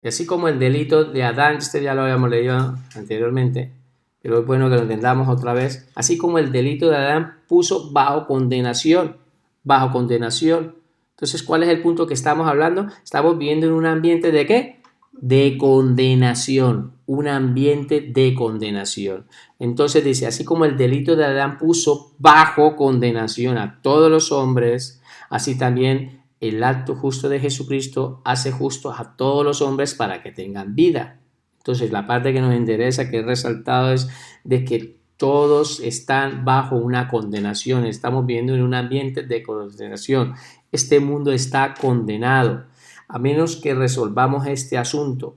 y así como el delito de Adán, este ya lo habíamos leído anteriormente, pero es bueno que lo entendamos otra vez, así como el delito de Adán puso bajo condenación, Entonces, ¿cuál es el punto que estamos hablando? Estamos viviendo en un ambiente ¿de qué? De condenación, un ambiente de condenación. Entonces dice, así como el delito de Adán puso bajo condenación a todos los hombres, así también el acto justo de Jesucristo hace justo a todos los hombres para que tengan vida. Entonces, la parte que nos interesa, que he resaltado, es de que todos están bajo una condenación. Estamos viviendo en un ambiente de condenación. Este mundo está condenado. A menos que resolvamos este asunto,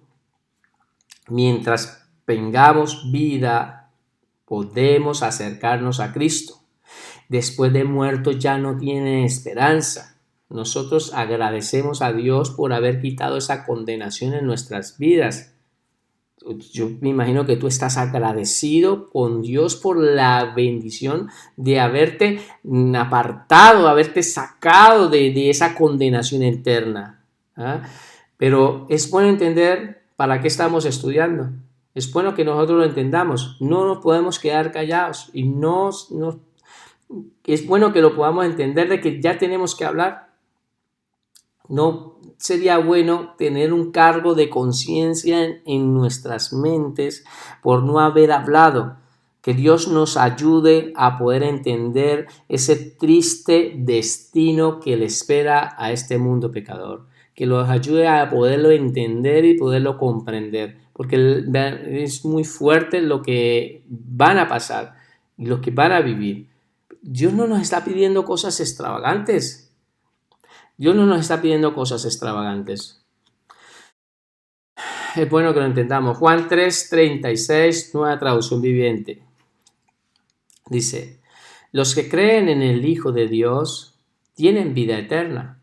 mientras tengamos vida, podemos acercarnos a Cristo. Después de muertos ya no tienen esperanza. Nosotros agradecemos a Dios por haber quitado esa condenación en nuestras vidas. Yo me imagino que tú estás agradecido con Dios por la bendición de haberte apartado, haberte sacado de esa condenación eterna. ¿Ah? Pero es bueno entender para qué estamos estudiando. Es bueno que nosotros lo entendamos. No nos podemos quedar callados y es bueno que lo podamos entender de que ya tenemos que hablar. No sería bueno tener un cargo de conciencia en nuestras mentes por no haber hablado. Que Dios nos ayude a poder entender ese triste destino que le espera a este mundo pecador. Que los ayude a poderlo entender y poderlo comprender. Porque es muy fuerte lo que van a pasar y lo que van a vivir. Dios no nos está pidiendo cosas extravagantes. Dios no nos está pidiendo cosas extravagantes. Es bueno que lo entendamos. Juan 3:36, nueva traducción viviente. Dice, los que creen en el Hijo de Dios tienen vida eterna.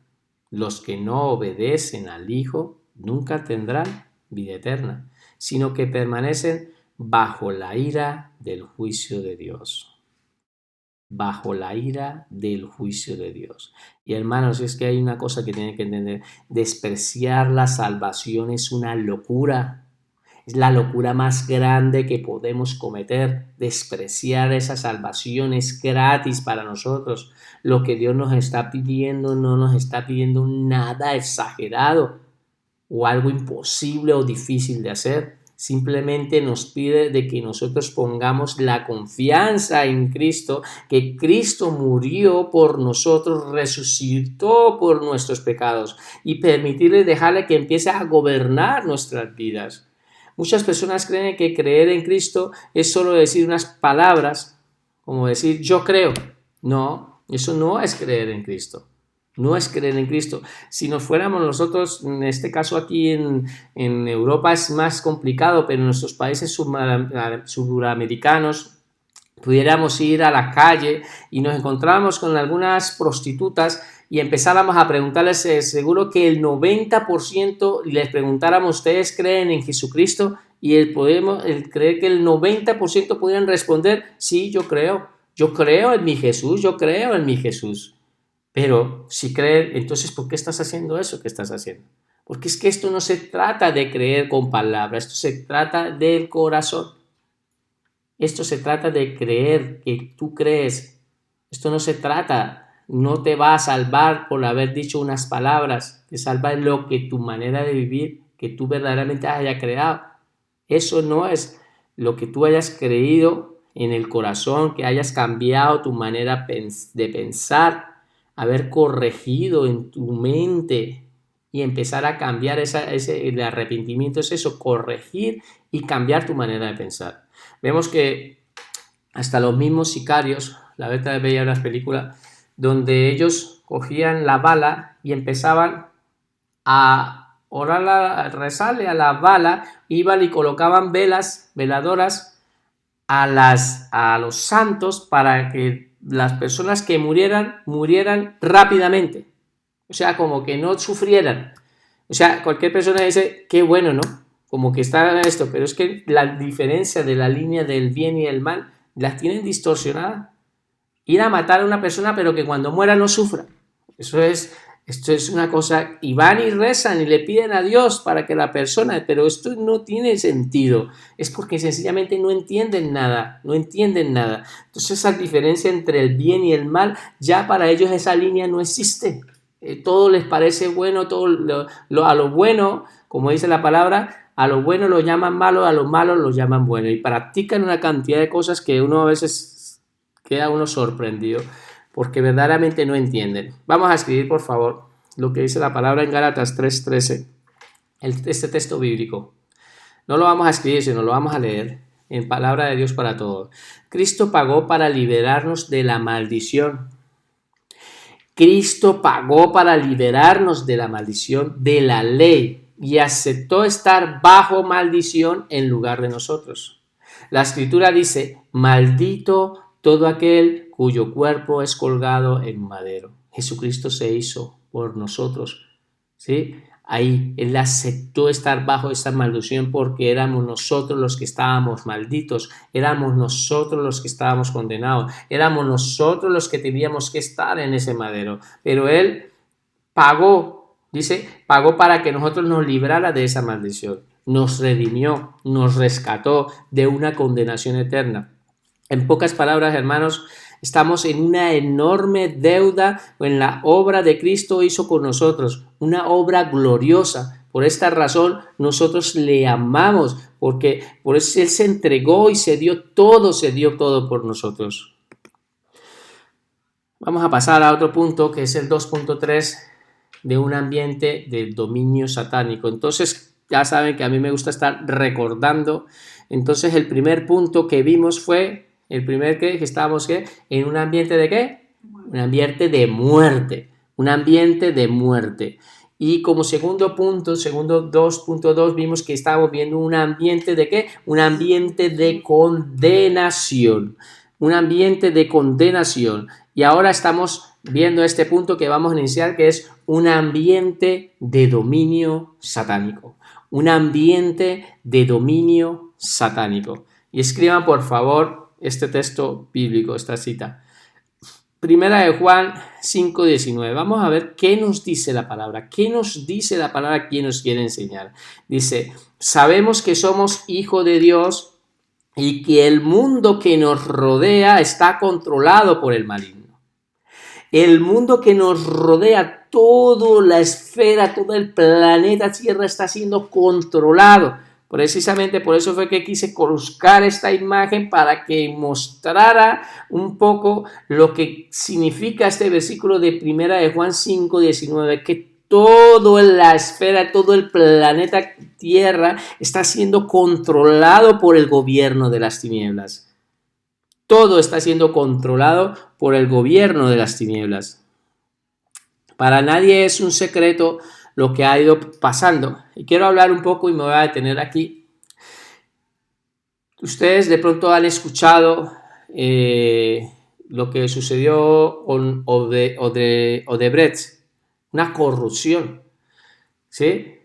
Los que no obedecen al Hijo nunca tendrán vida eterna, sino que permanecen bajo la ira del juicio de Dios. Bajo la ira del juicio de Dios. Y hermanos, es que hay una cosa que tienen que entender. Despreciar la salvación es una locura. Es la locura más grande que podemos cometer. Despreciar esa salvación es gratis para nosotros. Lo que Dios nos está pidiendo no nos está pidiendo nada exagerado o algo imposible o difícil de hacer. Simplemente nos pide de que nosotros pongamos la confianza en Cristo, que Cristo murió por nosotros, resucitó por nuestros pecados y permitirle, dejarle que empiece a gobernar nuestras vidas. Muchas personas creen que creer en Cristo es solo decir unas palabras, como decir yo creo. No, eso no es creer en Cristo. No es creer en Cristo. Si nos fuéramos nosotros, en este caso aquí en Europa es más complicado, pero en nuestros países suramericanos pudiéramos ir a la calle y nos encontráramos con algunas prostitutas y empezáramos a preguntarles, seguro que el 90% les preguntáramos, ¿ustedes creen en Jesucristo? Y creer que el 90% pudieran responder, sí, yo creo en mi Jesús, yo creo en mi Jesús. Pero si creer, entonces ¿por qué estás haciendo eso que estás haciendo? Porque es que esto no se trata de creer con palabras, esto se trata del corazón. Esto se trata de creer que tú crees. Esto no se trata, no te va a salvar por haber dicho unas palabras, te salva lo que tu manera de vivir, que tú verdaderamente hayas creado. Eso no es lo que tú hayas creído en el corazón, que hayas cambiado tu manera de pensar, haber corregido en tu mente y empezar a cambiar el arrepentimiento es eso, corregir y cambiar tu manera de pensar. Vemos que hasta los mismos sicarios, la vez veía unas películas donde ellos cogían la bala y empezaban a rezarle a la bala, iban y colocaban veladoras a los santos para que las personas que murieran rápidamente, o sea, como que no sufrieran. O sea, cualquier persona dice, qué bueno, ¿no? Como que está esto, pero es que la diferencia de la línea del bien y el mal las tienen distorsionada. Ir a matar a una persona, pero que cuando muera no sufra. Esto es una cosa, y van y rezan y le piden a Dios para que la persona, pero esto no tiene sentido, es porque sencillamente no entienden nada. Entonces esa diferencia entre el bien y el mal, ya para ellos esa línea no existe. todo les parece bueno, a lo bueno, como dice la palabra, a lo bueno lo llaman malo, a lo malo lo llaman bueno, y practican una cantidad de cosas que uno a veces queda uno sorprendido porque verdaderamente no entienden. Vamos a escribir, por favor, lo que dice la palabra en Gálatas 3:13, este texto bíblico. No lo vamos a escribir, sino lo vamos a leer en palabra de Dios para todos. Cristo pagó para liberarnos de la maldición. Cristo pagó para liberarnos de la maldición de la ley y aceptó estar bajo maldición en lugar de nosotros. La Escritura dice, maldito todo aquel cuyo cuerpo es colgado en madero. Jesucristo se hizo por nosotros, ¿sí? Ahí Él aceptó estar bajo esa maldición porque éramos nosotros los que estábamos malditos, éramos nosotros los que estábamos condenados, éramos nosotros los que teníamos que estar en ese madero. Pero Él pagó, dice, pagó para que nosotros nos librara de esa maldición, nos redimió, nos rescató de una condenación eterna. En pocas palabras, hermanos, estamos en una enorme deuda en la obra de Cristo hizo con nosotros, una obra gloriosa. Por esta razón nosotros le amamos, porque por eso Él se entregó y se dio todo por nosotros. Vamos a pasar a otro punto que es el 2.3 de un ambiente de dominio satánico. Entonces ya saben que a mí me gusta estar recordando. Entonces el primer punto que vimos fue que estábamos en un ambiente de ¿qué? Un ambiente de muerte, un ambiente de muerte. Y como segundo punto, segundo 2.2, vimos que estábamos viendo un ambiente de ¿qué? Un ambiente de condenación, un ambiente de condenación. Y ahora estamos viendo este punto que vamos a iniciar, que es un ambiente de dominio satánico, un ambiente de dominio satánico. Y escriban, por favor, este texto bíblico, esta cita. Primera de Juan 5:19. Vamos a ver qué nos dice la palabra. ¿Qué nos dice la palabra? ¿Quién nos quiere enseñar? Dice, sabemos que somos hijos de Dios y que el mundo que nos rodea está controlado por el maligno. El mundo que nos rodea, toda la esfera, todo el planeta Tierra está siendo controlado. Precisamente por eso fue que quise colocar esta imagen para que mostrara un poco lo que significa este versículo de Primera de Juan 5:19, que toda la esfera, todo el planeta Tierra está siendo controlado por el gobierno de las tinieblas. Todo está siendo controlado por el gobierno de las tinieblas. Para nadie es un secreto lo que ha ido pasando. Y quiero hablar un poco y me voy a detener aquí. Ustedes de pronto han escuchado lo que sucedió con Odebrecht, una corrupción, ¿sí?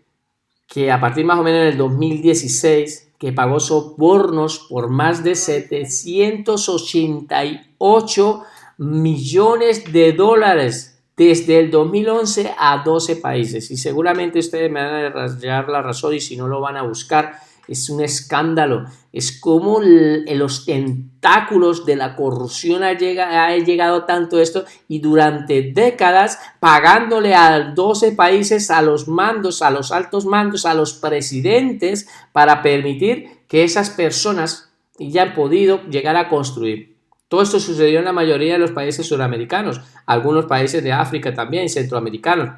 Que a partir más o menos del 2016, que pagó sobornos por más de 788 millones de dólares desde el 2011 a 12 países. Y seguramente ustedes me van a dar la razón y si no lo van a buscar, es un escándalo. Es como los tentáculos de la corrupción ha llegado tanto esto y durante décadas pagándole a 12 países, a los mandos, a los altos mandos, a los presidentes para permitir que esas personas ya han podido llegar a construir. Todo esto sucedió en la mayoría de los países suramericanos, algunos países de África también, centroamericanos.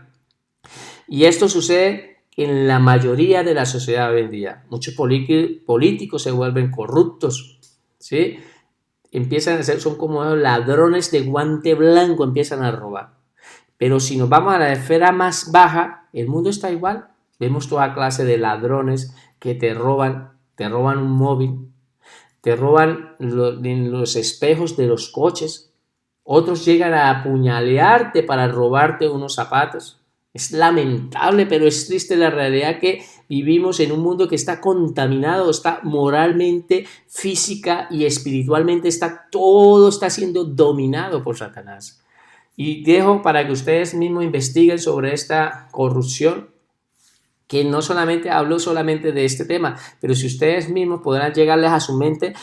Y esto sucede en la mayoría de la sociedad hoy en día. Muchos políticos se vuelven corruptos, ¿sí? Empiezan a ser, son como ladrones de guante blanco, empiezan a robar. Pero si nos vamos a la esfera más baja, el mundo está igual. Vemos toda clase de ladrones que te roban un móvil, te roban los espejos de los coches, otros llegan a apuñalearte para robarte unos zapatos. Es lamentable, pero es triste la realidad que vivimos en un mundo que está contaminado, está moralmente, física y espiritualmente, todo está siendo dominado por Satanás. Y dejo para que ustedes mismos investiguen sobre esta corrupción, que no solamente hablo solamente de este tema, pero si ustedes mismos podrán llegarles a su mente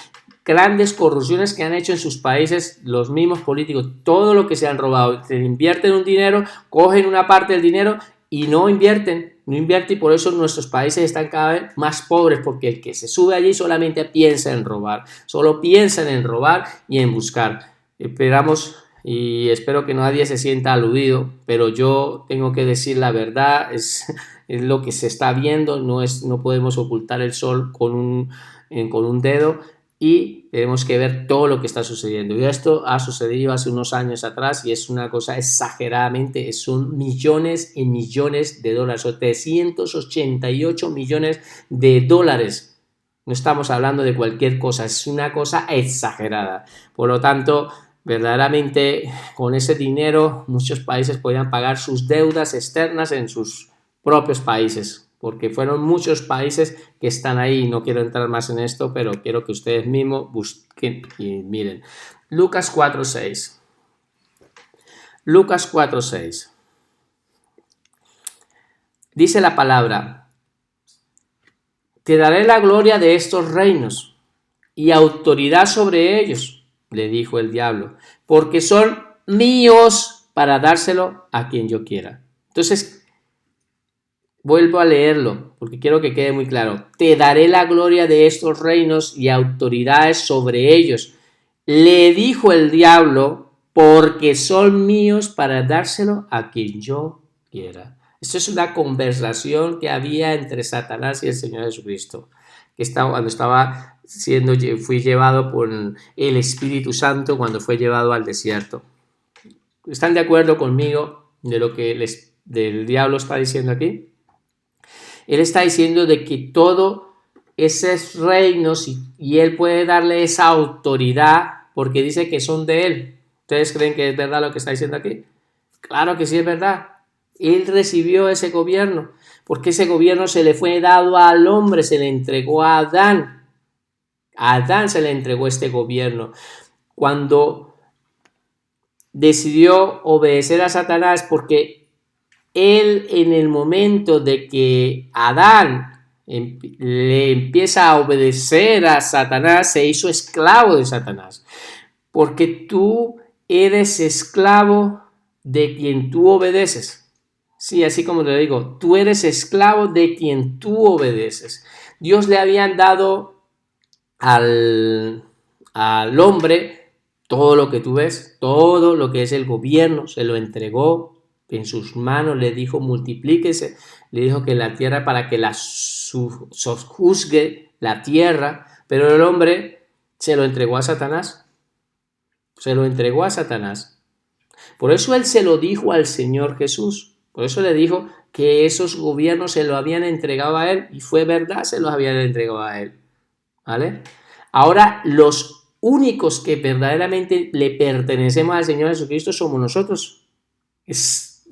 grandes corrupciones que han hecho en sus países los mismos políticos, todo lo que se han robado. Se invierten un dinero, cogen una parte del dinero y no invierten, y por eso nuestros países están cada vez más pobres, porque el que se sube allí solamente piensa en robar, solo piensan en robar y en buscar. Esperamos y espero que nadie se sienta aludido, pero yo tengo que decir la verdad, es lo que se está viendo, no podemos ocultar el sol con un dedo, y tenemos que ver todo lo que está sucediendo. Y esto ha sucedido hace unos años atrás y es una cosa exageradamente, son millones y millones de dólares, o 388 millones de dólares. No estamos hablando de cualquier cosa, es una cosa exagerada. Por lo tanto, verdaderamente con ese dinero muchos países podían pagar sus deudas externas en sus propios países, porque fueron muchos países que están ahí. No quiero entrar más en esto, pero quiero que ustedes mismos busquen y miren. Lucas 4:6. Lucas 4:6. Dice la palabra: te daré la gloria de estos reinos y autoridad sobre ellos, le dijo el diablo, porque son míos para dárselo a quien yo quiera. Entonces, vuelvo a leerlo porque quiero que quede muy claro. Te daré la gloria de estos reinos y autoridades sobre ellos, le dijo el diablo, porque son míos para dárselo a quien yo quiera. Esto es una conversación que había entre Satanás y el Señor Jesucristo, que fui llevado por el Espíritu Santo cuando fue llevado al desierto. ¿Están de acuerdo conmigo de lo que el diablo está diciendo aquí? Él está diciendo de que todo esos reinos y él puede darle esa autoridad porque dice que son de él. ¿Ustedes creen que es verdad lo que está diciendo aquí? Claro que sí es verdad. Él recibió ese gobierno porque ese gobierno se le fue dado al hombre, se le entregó a Adán. A Adán se le entregó este gobierno. Cuando decidió obedecer a Satanás, porque él, en el momento de que Adán le empieza a obedecer a Satanás, se hizo esclavo de Satanás, porque tú eres esclavo de quien tú obedeces. Sí, así como te digo, tú eres esclavo de quien tú obedeces. Dios le habían dado al hombre todo lo que tú ves, todo lo que es el gobierno, se lo entregó en sus manos, le dijo multiplíquese, le dijo que la tierra para que la sojuzgue la tierra, pero el hombre se lo entregó a Satanás, por eso él se lo dijo al Señor Jesús, por eso le dijo que esos gobiernos se lo habían entregado a él, y fue verdad, se los habían entregado a él, ¿vale? Ahora los únicos que verdaderamente le pertenecemos al Señor Jesucristo somos nosotros.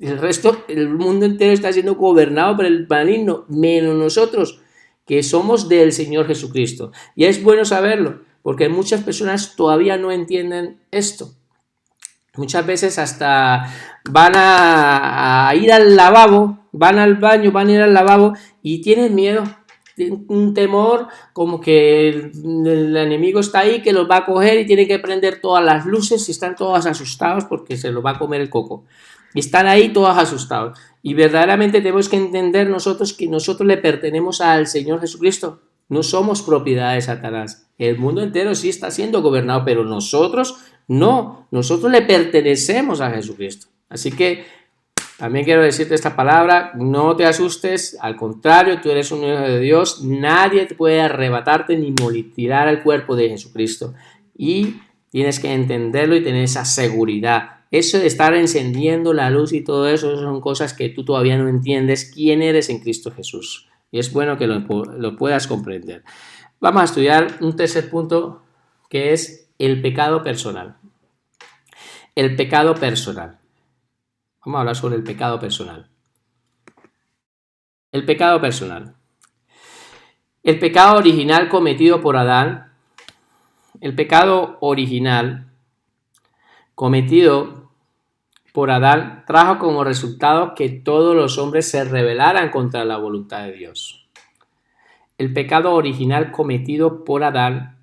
El resto, el mundo entero está siendo gobernado por el maligno, menos nosotros, que somos del Señor Jesucristo. Y es bueno saberlo, porque muchas personas todavía no entienden esto. Muchas veces hasta van a ir al lavabo, van al baño, van a ir al lavabo y tienen miedo, tienen un temor como que el enemigo está ahí, que los va a coger y tienen que prender todas las luces y están todos asustados porque se los va a comer el coco. Y están ahí todos asustados. Y verdaderamente tenemos que entender nosotros que nosotros le pertenecemos al Señor Jesucristo. No somos propiedad de Satanás. El mundo entero sí está siendo gobernado, pero nosotros no. Nosotros le pertenecemos a Jesucristo. Así que también quiero decirte esta palabra, no te asustes, al contrario, tú eres un hijo de Dios, nadie te puede arrebatarte ni tirar el cuerpo de Jesucristo. Y tienes que entenderlo y tener esa seguridad. Eso de estar encendiendo la luz y todo eso son cosas que tú todavía no entiendes quién eres en Cristo Jesús. Y es bueno que lo puedas comprender. Vamos a estudiar un tercer punto que es el pecado personal. El pecado personal. Vamos a hablar sobre el pecado personal. El pecado personal. El pecado original cometido por Adán. El pecado original cometido por Adán trajo como resultado que todos los hombres se rebelaran contra la voluntad de Dios. El pecado original cometido por Adán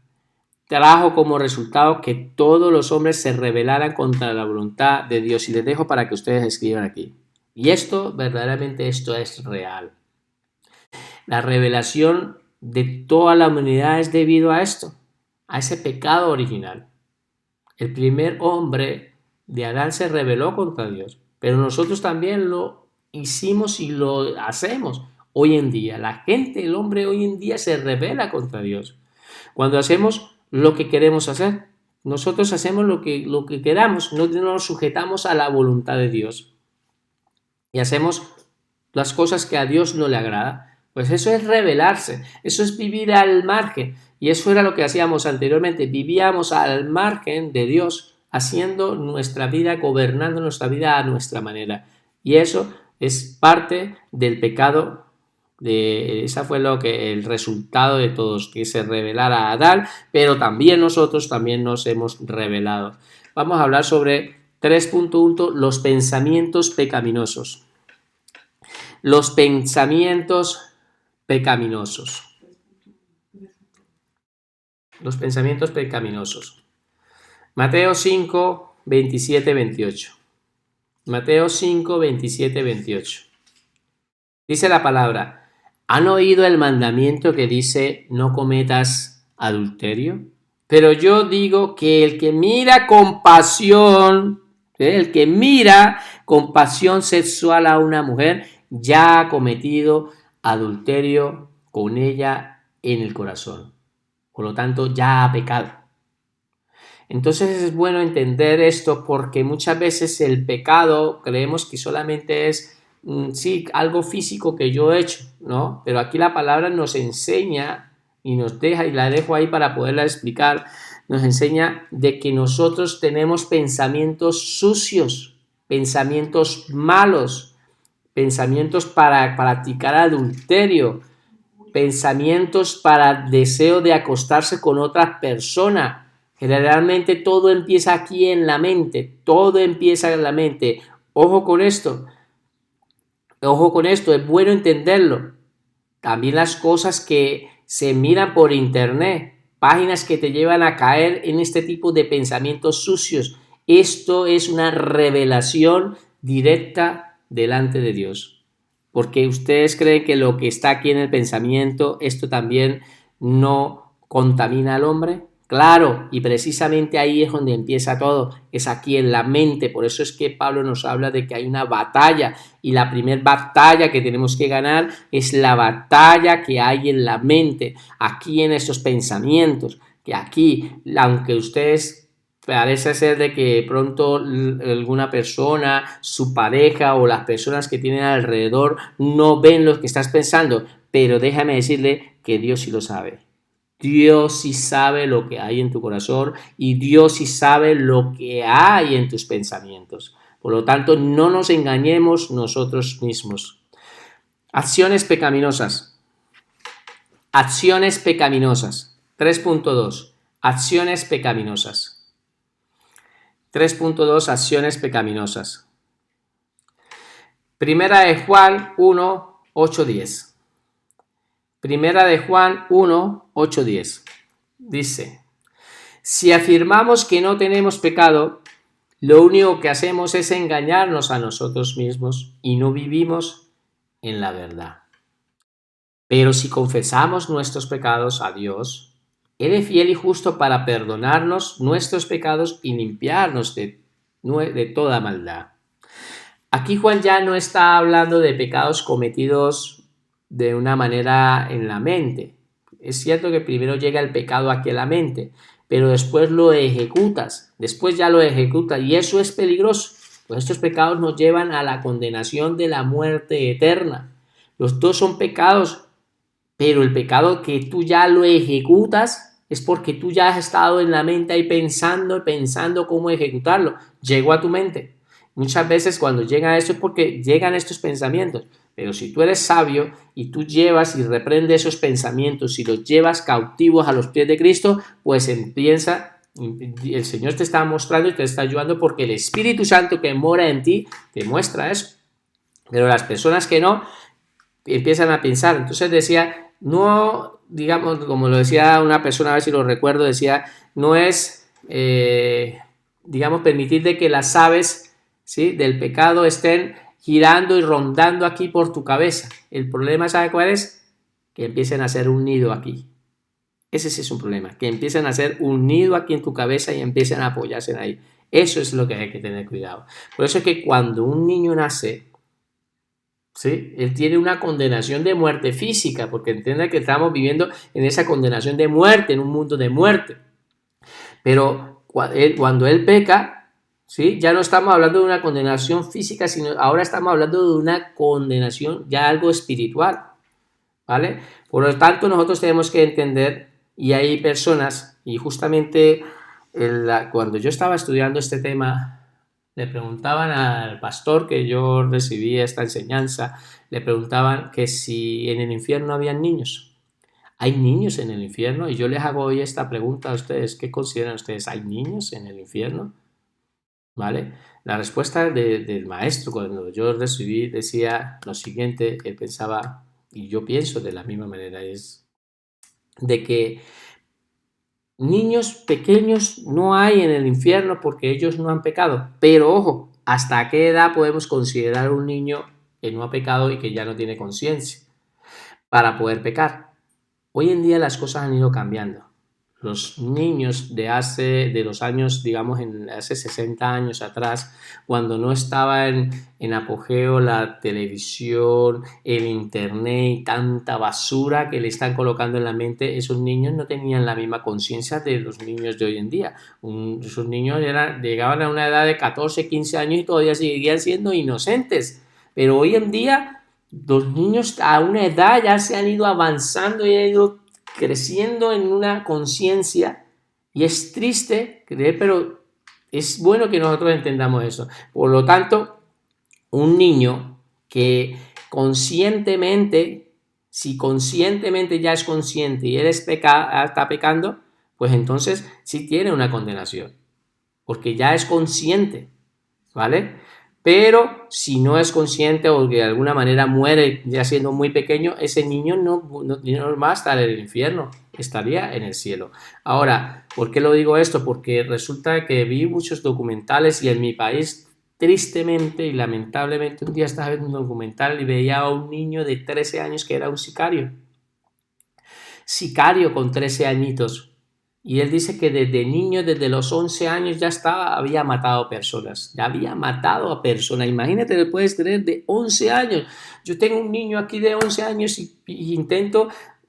trajo como resultado que todos los hombres se rebelaran contra la voluntad de Dios. Y les dejo para que ustedes escriban aquí. Y esto, verdaderamente, esto es real. La revelación de toda la humanidad es debido a esto, a ese pecado original. El primer hombre de Adán se rebeló contra Dios, pero nosotros también lo hicimos y lo hacemos hoy en día. La gente, el hombre hoy en día se rebela contra Dios. Cuando hacemos lo que queremos hacer, nosotros hacemos lo que queramos, no nos sujetamos a la voluntad de Dios y hacemos las cosas que a Dios no le agrada. Pues eso es rebelarse, eso es vivir al margen. Y eso era lo que hacíamos anteriormente, vivíamos al margen de Dios, haciendo nuestra vida, gobernando nuestra vida a nuestra manera. Y eso es parte del pecado. Esa fue el resultado de todos, que se rebelara a Adán, pero también nosotros también nos hemos rebelado. Vamos a hablar sobre 3.1, los pensamientos pecaminosos. Los pensamientos pecaminosos. Los pensamientos pecaminosos. Mateo 5, 27, 28. Mateo 5, 27, 28. Dice la palabra: ¿han oído el mandamiento que dice no cometas adulterio? Pero yo digo que el que mira con pasión, sexual a una mujer, ya ha cometido adulterio con ella en el corazón. Por lo tanto, ya ha pecado. Entonces es bueno entender esto, porque muchas veces el pecado creemos que solamente es sí, algo físico que yo he hecho, ¿no? Pero aquí la palabra nos enseña y nos deja, y la dejo ahí para poderla explicar, nos enseña de que nosotros tenemos pensamientos sucios, pensamientos malos, pensamientos para practicar adulterio, pensamientos para deseo de acostarse con otra persona. Generalmente todo empieza aquí en la mente, todo empieza en la mente. Ojo con esto, es bueno entenderlo. También las cosas que se miran por internet, páginas que te llevan a caer en este tipo de pensamientos sucios. Esto es una revelación directa delante de Dios. Porque ustedes creen que lo que está aquí en el pensamiento, esto también no contamina al hombre. Claro, y precisamente ahí es donde empieza todo, es aquí en la mente. Por eso es que Pablo nos habla de que hay una batalla, y la primera batalla que tenemos que ganar es la batalla que hay en la mente, aquí en estos pensamientos, que aquí, aunque ustedes parece ser de que pronto alguna persona, su pareja o las personas que tienen alrededor no ven lo que estás pensando, pero déjame decirle que Dios sí lo sabe. Dios sí sabe lo que hay en tu corazón, y Dios sí sabe lo que hay en tus pensamientos. Por lo tanto, no nos engañemos nosotros mismos. Acciones pecaminosas. Acciones pecaminosas. 3.2. Acciones pecaminosas. 3.2. Acciones pecaminosas. Primera de Juan 1, 8, 10. Primera de Juan 1, 8, 10. Dice: si afirmamos que no tenemos pecado, lo único que hacemos es engañarnos a nosotros mismos y no vivimos en la verdad. Pero si confesamos nuestros pecados a Dios, Él es fiel y justo para perdonarnos nuestros pecados y limpiarnos de toda maldad. Aquí Juan ya no está hablando de pecados cometidos de una manera en la mente. Es cierto que primero llega el pecado aquí a la mente, pero después lo ejecutas, y eso es peligroso, pues estos pecados nos llevan a la condenación de la muerte eterna. Los dos son pecados, pero el pecado que tú ya lo ejecutas es porque tú ya has estado en la mente ahí pensando cómo ejecutarlo. Llegó a tu mente. Muchas veces cuando llega esto es porque llegan estos pensamientos. Pero si tú eres sabio y tú llevas y reprendes esos pensamientos y los llevas cautivos a los pies de Cristo, pues el Señor te está mostrando y te está ayudando, porque el Espíritu Santo que mora en ti te muestra eso. Pero las personas que no empiezan a pensar. Entonces decía no, digamos, como lo decía una persona, a ver si lo recuerdo, decía, no es, digamos, permitir de que las aves, ¿sí?, del pecado estén girando y rondando aquí por tu cabeza. El problema, ¿sabe cuál es? Que empiecen a hacer un nido aquí. Ese sí es un problema, que empiecen a hacer un nido aquí en tu cabeza y empiecen a apoyarse ahí. Eso es lo que hay que tener cuidado. Por eso es que cuando un niño nace, ¿sí?, él tiene una condenación de muerte física, porque entienda que estamos viviendo en esa condenación de muerte, en un mundo de muerte. Pero cuando él peca, ¿sí?, ya no estamos hablando de una condenación física, sino ahora estamos hablando de una condenación ya algo espiritual, ¿vale? Por lo tanto, nosotros tenemos que entender, y hay personas, y justamente cuando yo estaba estudiando este tema, le preguntaban al pastor que yo recibí esta enseñanza, le preguntaban que si en el infierno habían niños. ¿Hay niños en el infierno? Y yo les hago hoy esta pregunta a ustedes. ¿Qué consideran ustedes? ¿Hay niños en el infierno? ¿Vale? La respuesta del maestro cuando yo recibí decía lo siguiente, él pensaba, y yo pienso de la misma manera, es de que niños pequeños no hay en el infierno porque ellos no han pecado. Pero ojo, ¿hasta qué edad podemos considerar un niño que no ha pecado y que ya no tiene conciencia para poder pecar? Hoy en día las cosas han ido cambiando. Los niños de los años, digamos, hace 60 años atrás, cuando no estaba en apogeo la televisión, el internet y tanta basura que le están colocando en la mente, esos niños no tenían la misma conciencia de los niños de hoy en día. Esos niños llegaban a una edad de 14, 15 años y todavía seguían siendo inocentes. Pero hoy en día los niños a una edad ya se han ido avanzando y han ido creciendo en una conciencia, y es triste creer, pero es bueno que nosotros entendamos eso. Por lo tanto, un niño que conscientemente, si conscientemente ya es consciente y él está pecando, pues entonces sí tiene una condenación, porque ya es consciente, ¿vale? Pero si no es consciente o de alguna manera muere ya siendo muy pequeño, ese niño no va a estar en el infierno, estaría en el cielo. Ahora, ¿por qué lo digo esto? Porque resulta que vi muchos documentales y en mi país, tristemente y lamentablemente, un día estaba viendo un documental y veía a un niño de 13 años que era un sicario. Sicario con 13 añitos. Y él dice que desde niño, desde los 11 años ya había matado personas, ya había matado a personas. Imagínate, le puedes tener de 11 años. Yo tengo un niño aquí de 11 años y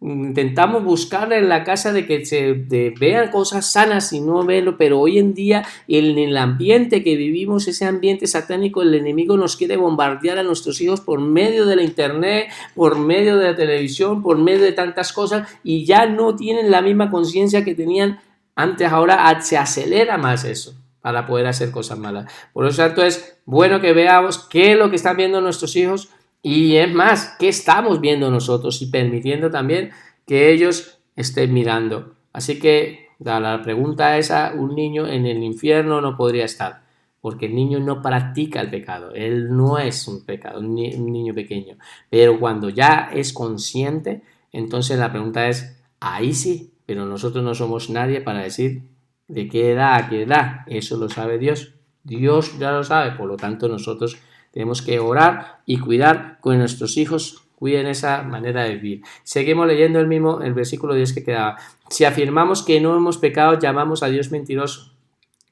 intentamos buscarle en la casa de que vean cosas sanas y no verlo, pero hoy en día en el ambiente que vivimos, ese ambiente satánico, el enemigo nos quiere bombardear a nuestros hijos por medio de la internet, por medio de la televisión, por medio de tantas cosas, y ya no tienen la misma conciencia que tenían antes. Ahora se acelera más eso para poder hacer cosas malas. Por lo tanto, es bueno que veamos qué es lo que están viendo nuestros hijos, y es más, qué estamos viendo nosotros y permitiendo también que ellos estén mirando. Así que la pregunta esa, un niño en el infierno no podría estar, porque el niño no practica el pecado, él no es un pecado, un niño pequeño. Pero cuando ya es consciente, entonces la pregunta es, ahí sí, pero nosotros no somos nadie para decir de qué edad a qué edad, eso lo sabe Dios. Dios ya lo sabe, por lo tanto nosotros tenemos que orar y cuidar que nuestros hijos cuiden esa manera de vivir. Seguimos leyendo el versículo 10 que quedaba. Si afirmamos que no hemos pecado, llamamos a Dios mentiroso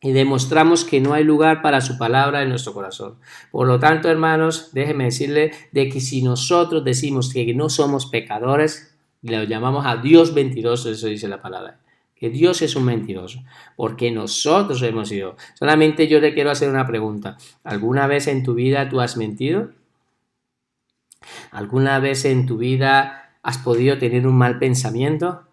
y demostramos que no hay lugar para su palabra en nuestro corazón. Por lo tanto, hermanos, déjenme decirle de que si nosotros decimos que no somos pecadores, le llamamos a Dios mentiroso, eso dice la palabra. Que Dios es un mentiroso, porque nosotros hemos sido. Solamente yo te quiero hacer una pregunta. ¿Alguna vez en tu vida tú has mentido? ¿Alguna vez en tu vida has podido tener un mal pensamiento?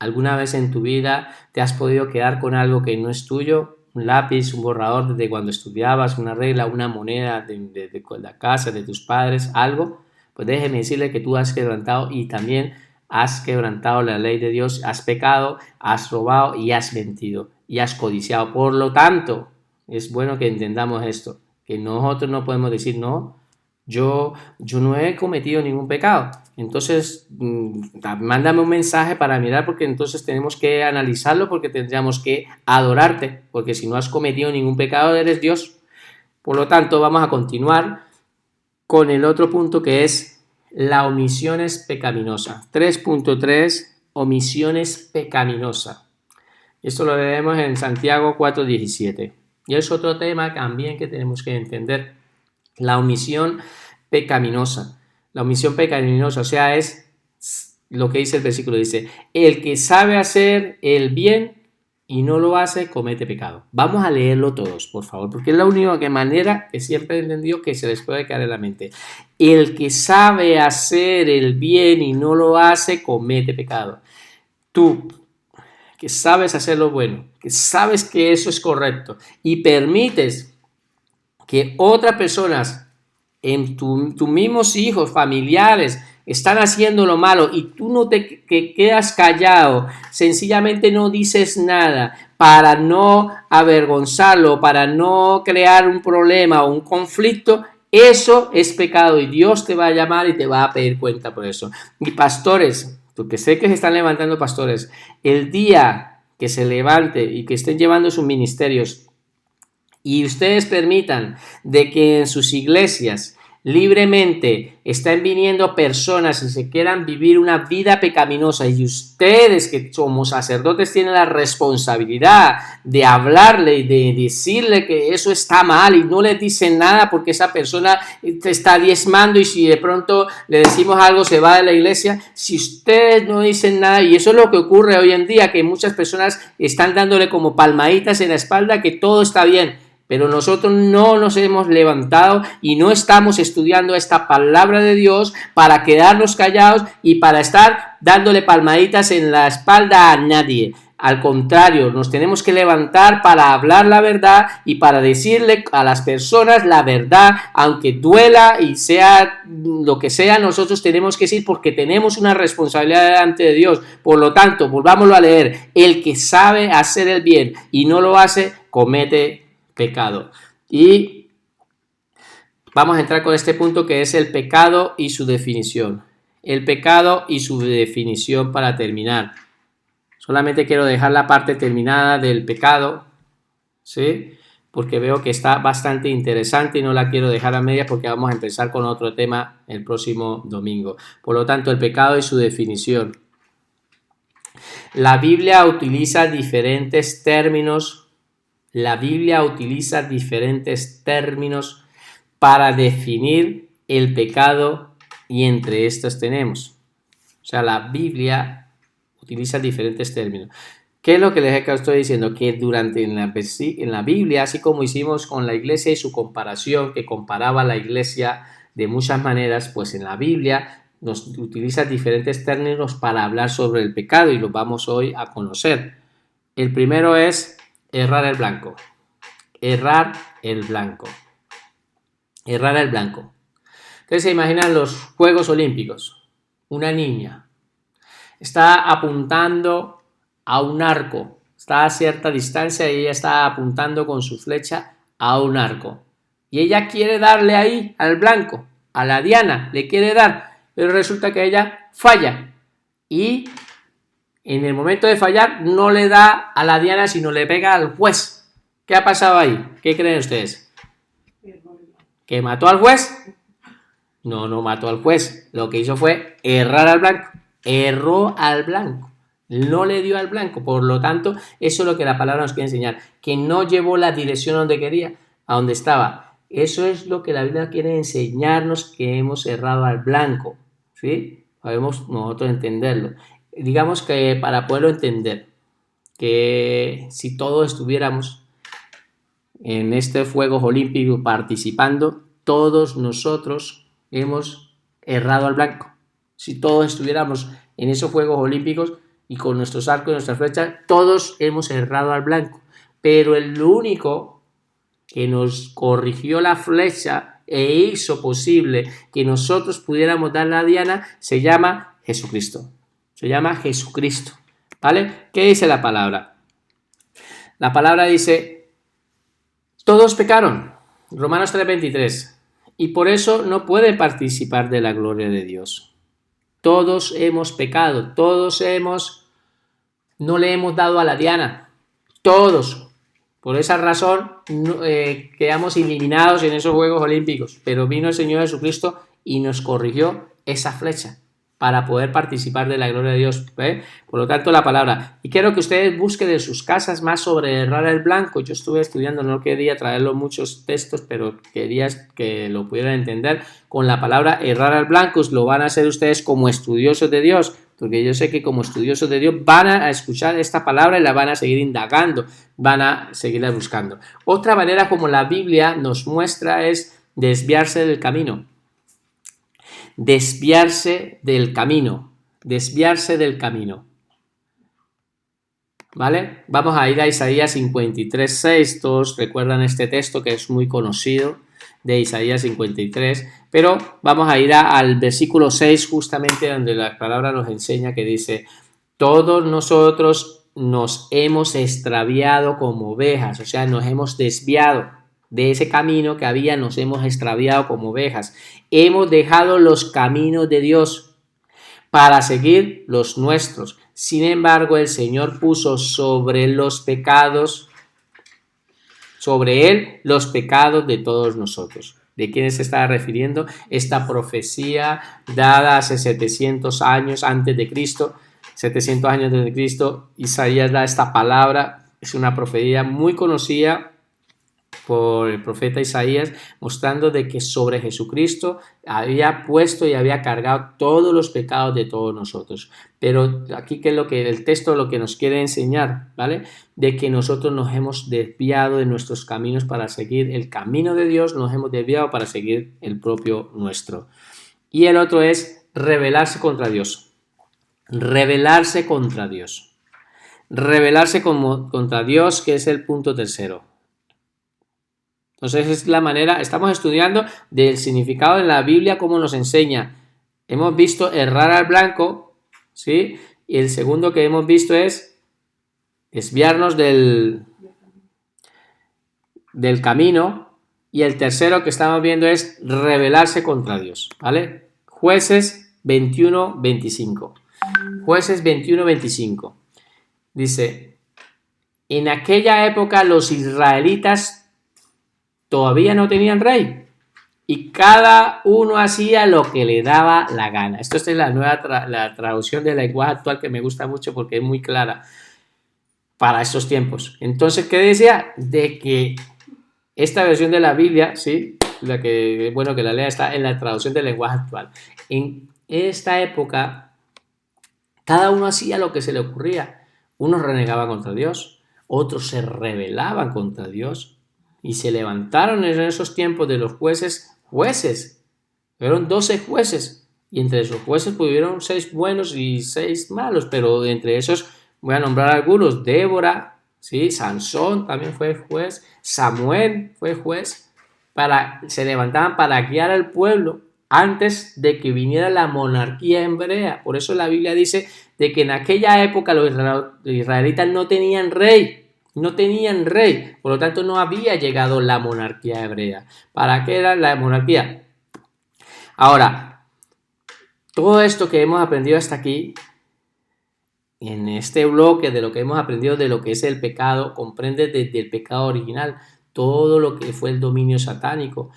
¿Alguna vez en tu vida te has podido quedar con algo que no es tuyo? Un lápiz, un borrador de cuando estudiabas, una regla, una moneda de la casa, de tus padres, algo. Pues déjeme decirle que tú has quebrantado y también has quebrantado la ley de Dios, has pecado, has robado y has mentido y has codiciado. Por lo tanto, es bueno que entendamos esto, que nosotros no podemos decir no, yo no he cometido ningún pecado. Entonces, mándame un mensaje para mirar, porque entonces tenemos que analizarlo, porque tendríamos que adorarte, porque si no has cometido ningún pecado, eres Dios. Por lo tanto, vamos a continuar con el otro punto, que es la omisión es pecaminosa. 3.3, omisión es pecaminosa. Esto lo leemos en Santiago 4:17. Y es otro tema también que tenemos que entender. La omisión pecaminosa. La omisión pecaminosa, o sea, es lo que dice el versículo, dice, el que sabe hacer el bien y no lo hace, comete pecado. Vamos a leerlo todos, por favor, porque es la única manera que siempre he entendido que se les puede caer en la mente. El que sabe hacer el bien y no lo hace, comete pecado. Tú, que sabes hacer lo bueno, que sabes que eso es correcto y permites que otras personas, en tus mismos hijos, familiares, están haciendo lo malo y tú no te quedas callado, sencillamente no dices nada para no avergonzarlo, para no crear un problema o un conflicto, eso es pecado y Dios te va a llamar y te va a pedir cuenta por eso. Y pastores, porque sé que se están levantando pastores, el día que se levante y que estén llevando sus ministerios y ustedes permitan de que en sus iglesias libremente estén viniendo personas y se quieran vivir una vida pecaminosa, y ustedes que como sacerdotes tienen la responsabilidad de hablarle y de decirle que eso está mal y no le dicen nada porque esa persona te está diezmando, y si de pronto le decimos algo se va de la iglesia, si ustedes no dicen nada, y eso es lo que ocurre hoy en día, que muchas personas están dándole como palmaditas en la espalda que todo está bien. Pero nosotros no nos hemos levantado y no estamos estudiando esta palabra de Dios para quedarnos callados y para estar dándole palmaditas en la espalda a nadie. Al contrario, nos tenemos que levantar para hablar la verdad y para decirle a las personas la verdad, aunque duela y sea lo que sea, nosotros tenemos que decir, porque tenemos una responsabilidad delante de Dios. Por lo tanto, volvámoslo a leer, el que sabe hacer el bien y no lo hace, comete pecado. Y vamos a entrar con este punto, que es el pecado y su definición. El pecado y su definición para terminar. Solamente quiero dejar la parte terminada del pecado, ¿sí? Porque veo que está bastante interesante y no la quiero dejar a medias, porque vamos a empezar con otro tema el próximo domingo. Por lo tanto, el pecado y su definición. La Biblia utiliza diferentes términos. La Biblia utiliza diferentes términos para definir el pecado, y entre estos tenemos. O sea, la Biblia utiliza diferentes términos. ¿Qué es lo que les estoy diciendo? Que durante en la Biblia, así como hicimos con la iglesia y su comparación, que comparaba la iglesia de muchas maneras, pues en la Biblia nos utiliza diferentes términos para hablar sobre el pecado, y los vamos hoy a conocer. El primero es errar el blanco. Errar el blanco. Errar el blanco. Ustedes se imaginan los Juegos Olímpicos. Una niña está apuntando a un arco. Está a cierta distancia y ella está apuntando con su flecha a un arco. Y ella quiere darle ahí al blanco, a la diana, le quiere dar. Pero resulta que ella falla. Y en el momento de fallar no le da a la diana, sino le pega al juez. ¿Qué ha pasado ahí? ¿Qué creen ustedes? ¿Que mató al juez? No, no mató al juez. Lo que hizo fue errar al blanco. Erró al blanco. No le dio al blanco. Por lo tanto, eso es lo que la palabra nos quiere enseñar. Que no llevó la dirección a donde quería, a donde estaba. Eso es lo que la Biblia quiere enseñarnos, que hemos errado al blanco. ¿Sí? Podemos nosotros entenderlo. Digamos que para poderlo entender, que si todos estuviéramos en estos Juegos Olímpicos participando, todos nosotros hemos errado al blanco. Si todos estuviéramos en esos Juegos Olímpicos y con nuestros arcos y nuestras flechas, todos hemos errado al blanco. Pero el único que nos corrigió la flecha e hizo posible que nosotros pudiéramos dar la diana se llama Jesucristo. Se llama Jesucristo. ¿Vale? ¿Qué dice la palabra? La palabra dice: todos pecaron, Romanos 3:23, y por eso no pueden participar de la gloria de Dios. Todos hemos pecado, no le hemos dado a la diana, todos. Por esa razón quedamos eliminados en esos Juegos Olímpicos, pero vino el Señor Jesucristo y nos corrigió esa flecha para poder participar de la gloria de Dios. Por lo tanto, la palabra. Y quiero que ustedes busquen de sus casas más sobre errar el blanco. Yo estuve estudiando, no quería traerlo muchos textos, pero quería que lo pudieran entender. Con la palabra errar al blanco lo van a hacer ustedes como estudiosos de Dios, porque yo sé que como estudiosos de Dios van a escuchar esta palabra y la van a seguir indagando, van a seguirla buscando. Otra manera como la Biblia nos muestra es desviarse del camino. Desviarse del camino. ¿Vale? Vamos a ir a Isaías 53:6. Todos recuerdan este texto que es muy conocido de Isaías 53, pero vamos a ir al versículo 6 justamente donde la palabra nos enseña que dice: todos nosotros nos hemos extraviado como ovejas, o sea, nos hemos desviado de ese camino que había, nos hemos extraviado como ovejas, hemos dejado los caminos de Dios para seguir los nuestros. Sin embargo, el Señor puso sobre él los pecados de todos nosotros. ¿De quién se está refiriendo? Esta profecía dada hace 700 años antes de Cristo, 700 años antes de Cristo, Isaías da esta palabra. Es una profecía muy conocida por el profeta Isaías, mostrando de que sobre Jesucristo había puesto y había cargado todos los pecados de todos nosotros. Pero aquí que es lo que el texto lo que nos quiere enseñar, ¿vale? De que nosotros nos hemos desviado de nuestros caminos para seguir el camino de Dios, nos hemos desviado para seguir el propio nuestro. Y el otro es rebelarse contra Dios. Rebelarse contra Dios, que es el punto tercero. Entonces es la manera, estamos estudiando del significado de la Biblia, cómo nos enseña. Hemos visto errar al blanco, ¿sí? Y el segundo que hemos visto es desviarnos del camino. Y el tercero que estamos viendo es rebelarse contra Dios, ¿vale? Jueces 21:25. Jueces 21:25. Dice: en aquella época los israelitas todavía no tenían rey y cada uno hacía lo que le daba la gana. Esto es la traducción del lenguaje actual, que me gusta mucho porque es muy clara para estos tiempos. Entonces, ¿qué decía? De que esta versión de la Biblia, ¿sí? La que es bueno que la lea, está en la traducción del lenguaje actual. En esta época, cada uno hacía lo que se le ocurría. Unos renegaban contra Dios, otros se rebelaban contra Dios. Y se levantaron en esos tiempos de los jueces. Fueron 12 jueces. Y entre esos jueces hubieron 6 buenos y 6 malos. Pero entre esos voy a nombrar algunos. Débora, ¿sí? Sansón también fue juez. Samuel fue juez. Se levantaban para guiar al pueblo antes de que viniera la monarquía hebrea. Por eso la Biblia dice de que en aquella época los israelitas no tenían rey. Por lo tanto no había llegado la monarquía hebrea. ¿Para qué era la monarquía? Ahora, todo esto que hemos aprendido hasta aquí, en este bloque de lo que hemos aprendido de lo que es el pecado, comprende desde el pecado original, todo lo que fue el dominio satánico.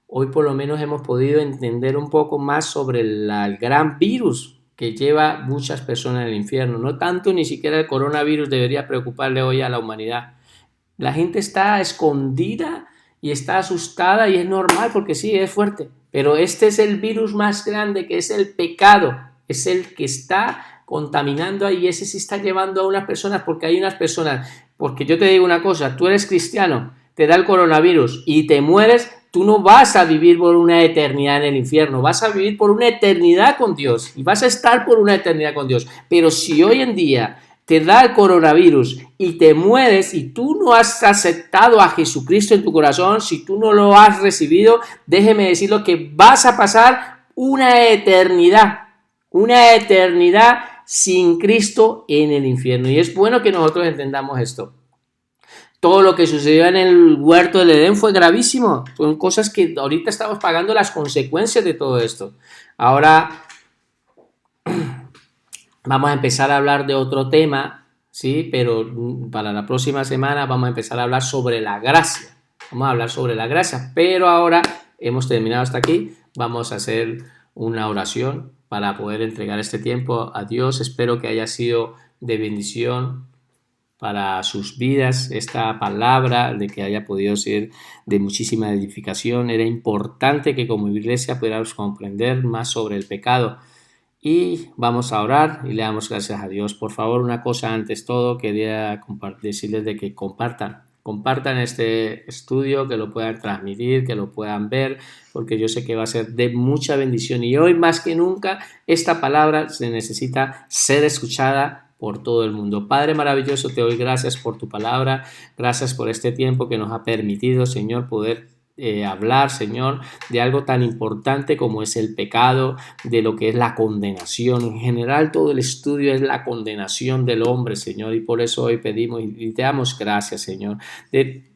Hoy por lo menos hemos podido entender un poco más sobre el gran virus que lleva muchas personas al infierno. No tanto ni siquiera el coronavirus debería preocuparle hoy a la humanidad. La gente está escondida y está asustada y es normal porque sí, es fuerte. Pero este es el virus más grande, que es el pecado. Es el que está contaminando ahí. Ese sí está llevando a unas personas, porque hay unas personas, porque yo te digo una cosa, tú eres cristiano, te da el coronavirus y te mueres. Tú no vas a vivir por una eternidad en el infierno, vas a vivir por una eternidad con Dios y vas a estar por una eternidad con Dios. Pero si hoy en día te da el coronavirus y te mueres y tú no has aceptado a Jesucristo en tu corazón, si tú no lo has recibido, déjeme decirlo que vas a pasar una eternidad sin Cristo en el infierno. Y es bueno que nosotros entendamos esto. Todo lo que sucedió en el huerto del Edén fue gravísimo. Son cosas que ahorita estamos pagando las consecuencias de todo esto. Ahora, vamos a empezar a hablar de otro tema, ¿sí? Pero para la próxima semana vamos a empezar a hablar sobre la gracia. Vamos a hablar sobre la gracia, pero ahora hemos terminado hasta aquí. Vamos a hacer una oración para poder entregar este tiempo a Dios. Espero que haya sido de bendición para sus vidas esta palabra, de que haya podido ser de muchísima edificación. Era importante que como iglesia pudiéramos comprender más sobre el pecado. Y vamos a orar y le damos gracias a Dios. Por favor, una cosa antes todo, quería decirles de que compartan este estudio, que lo puedan transmitir, que lo puedan ver, porque yo sé que va a ser de mucha bendición. Y hoy más que nunca, esta palabra se necesita ser escuchada por todo el mundo. Padre maravilloso, te doy gracias por tu palabra, gracias por este tiempo que nos ha permitido, Señor, poder hablar, Señor, de algo tan importante como es el pecado, de lo que es la condenación. En general, todo el estudio es la condenación del hombre, Señor, y por eso hoy pedimos y te damos gracias, Señor, de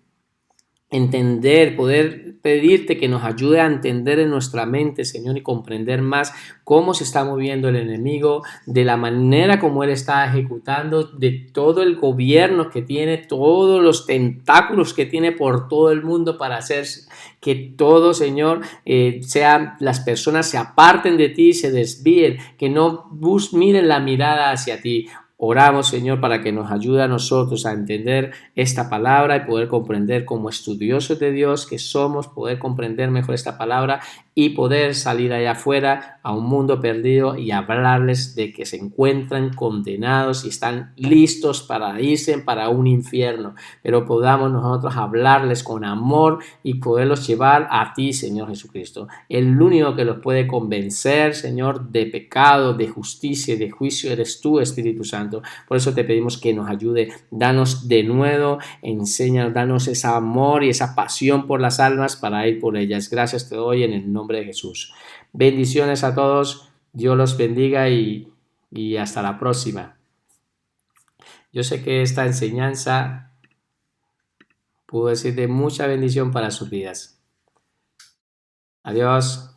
entender, poder pedirte que nos ayude a entender en nuestra mente, Señor, y comprender más cómo se está moviendo el enemigo, de la manera como él está ejecutando, de todo el gobierno que tiene, todos los tentáculos que tiene por todo el mundo para hacer que todo, Señor, las personas se aparten de ti, se desvíen, que no miren la mirada hacia ti. Oramos, Señor, para que nos ayude a nosotros a entender esta palabra y poder comprender como estudiosos de Dios que somos, poder comprender mejor esta palabra y poder salir allá afuera a un mundo perdido y hablarles de que se encuentran condenados y están listos para irse para un infierno, pero podamos nosotros hablarles con amor y poderlos llevar a ti, Señor Jesucristo. El único que los puede convencer, Señor, de pecado, de justicia y de juicio eres tú, Espíritu Santo. Por eso te pedimos que nos ayude, danos de nuevo, enséñanos, danos ese amor y esa pasión por las almas para ir por ellas. Gracias te doy en el nombre de Jesús. Bendiciones a todos, Dios los bendiga y hasta la próxima. Yo sé que esta enseñanza pudo ser de mucha bendición para sus vidas. Adiós.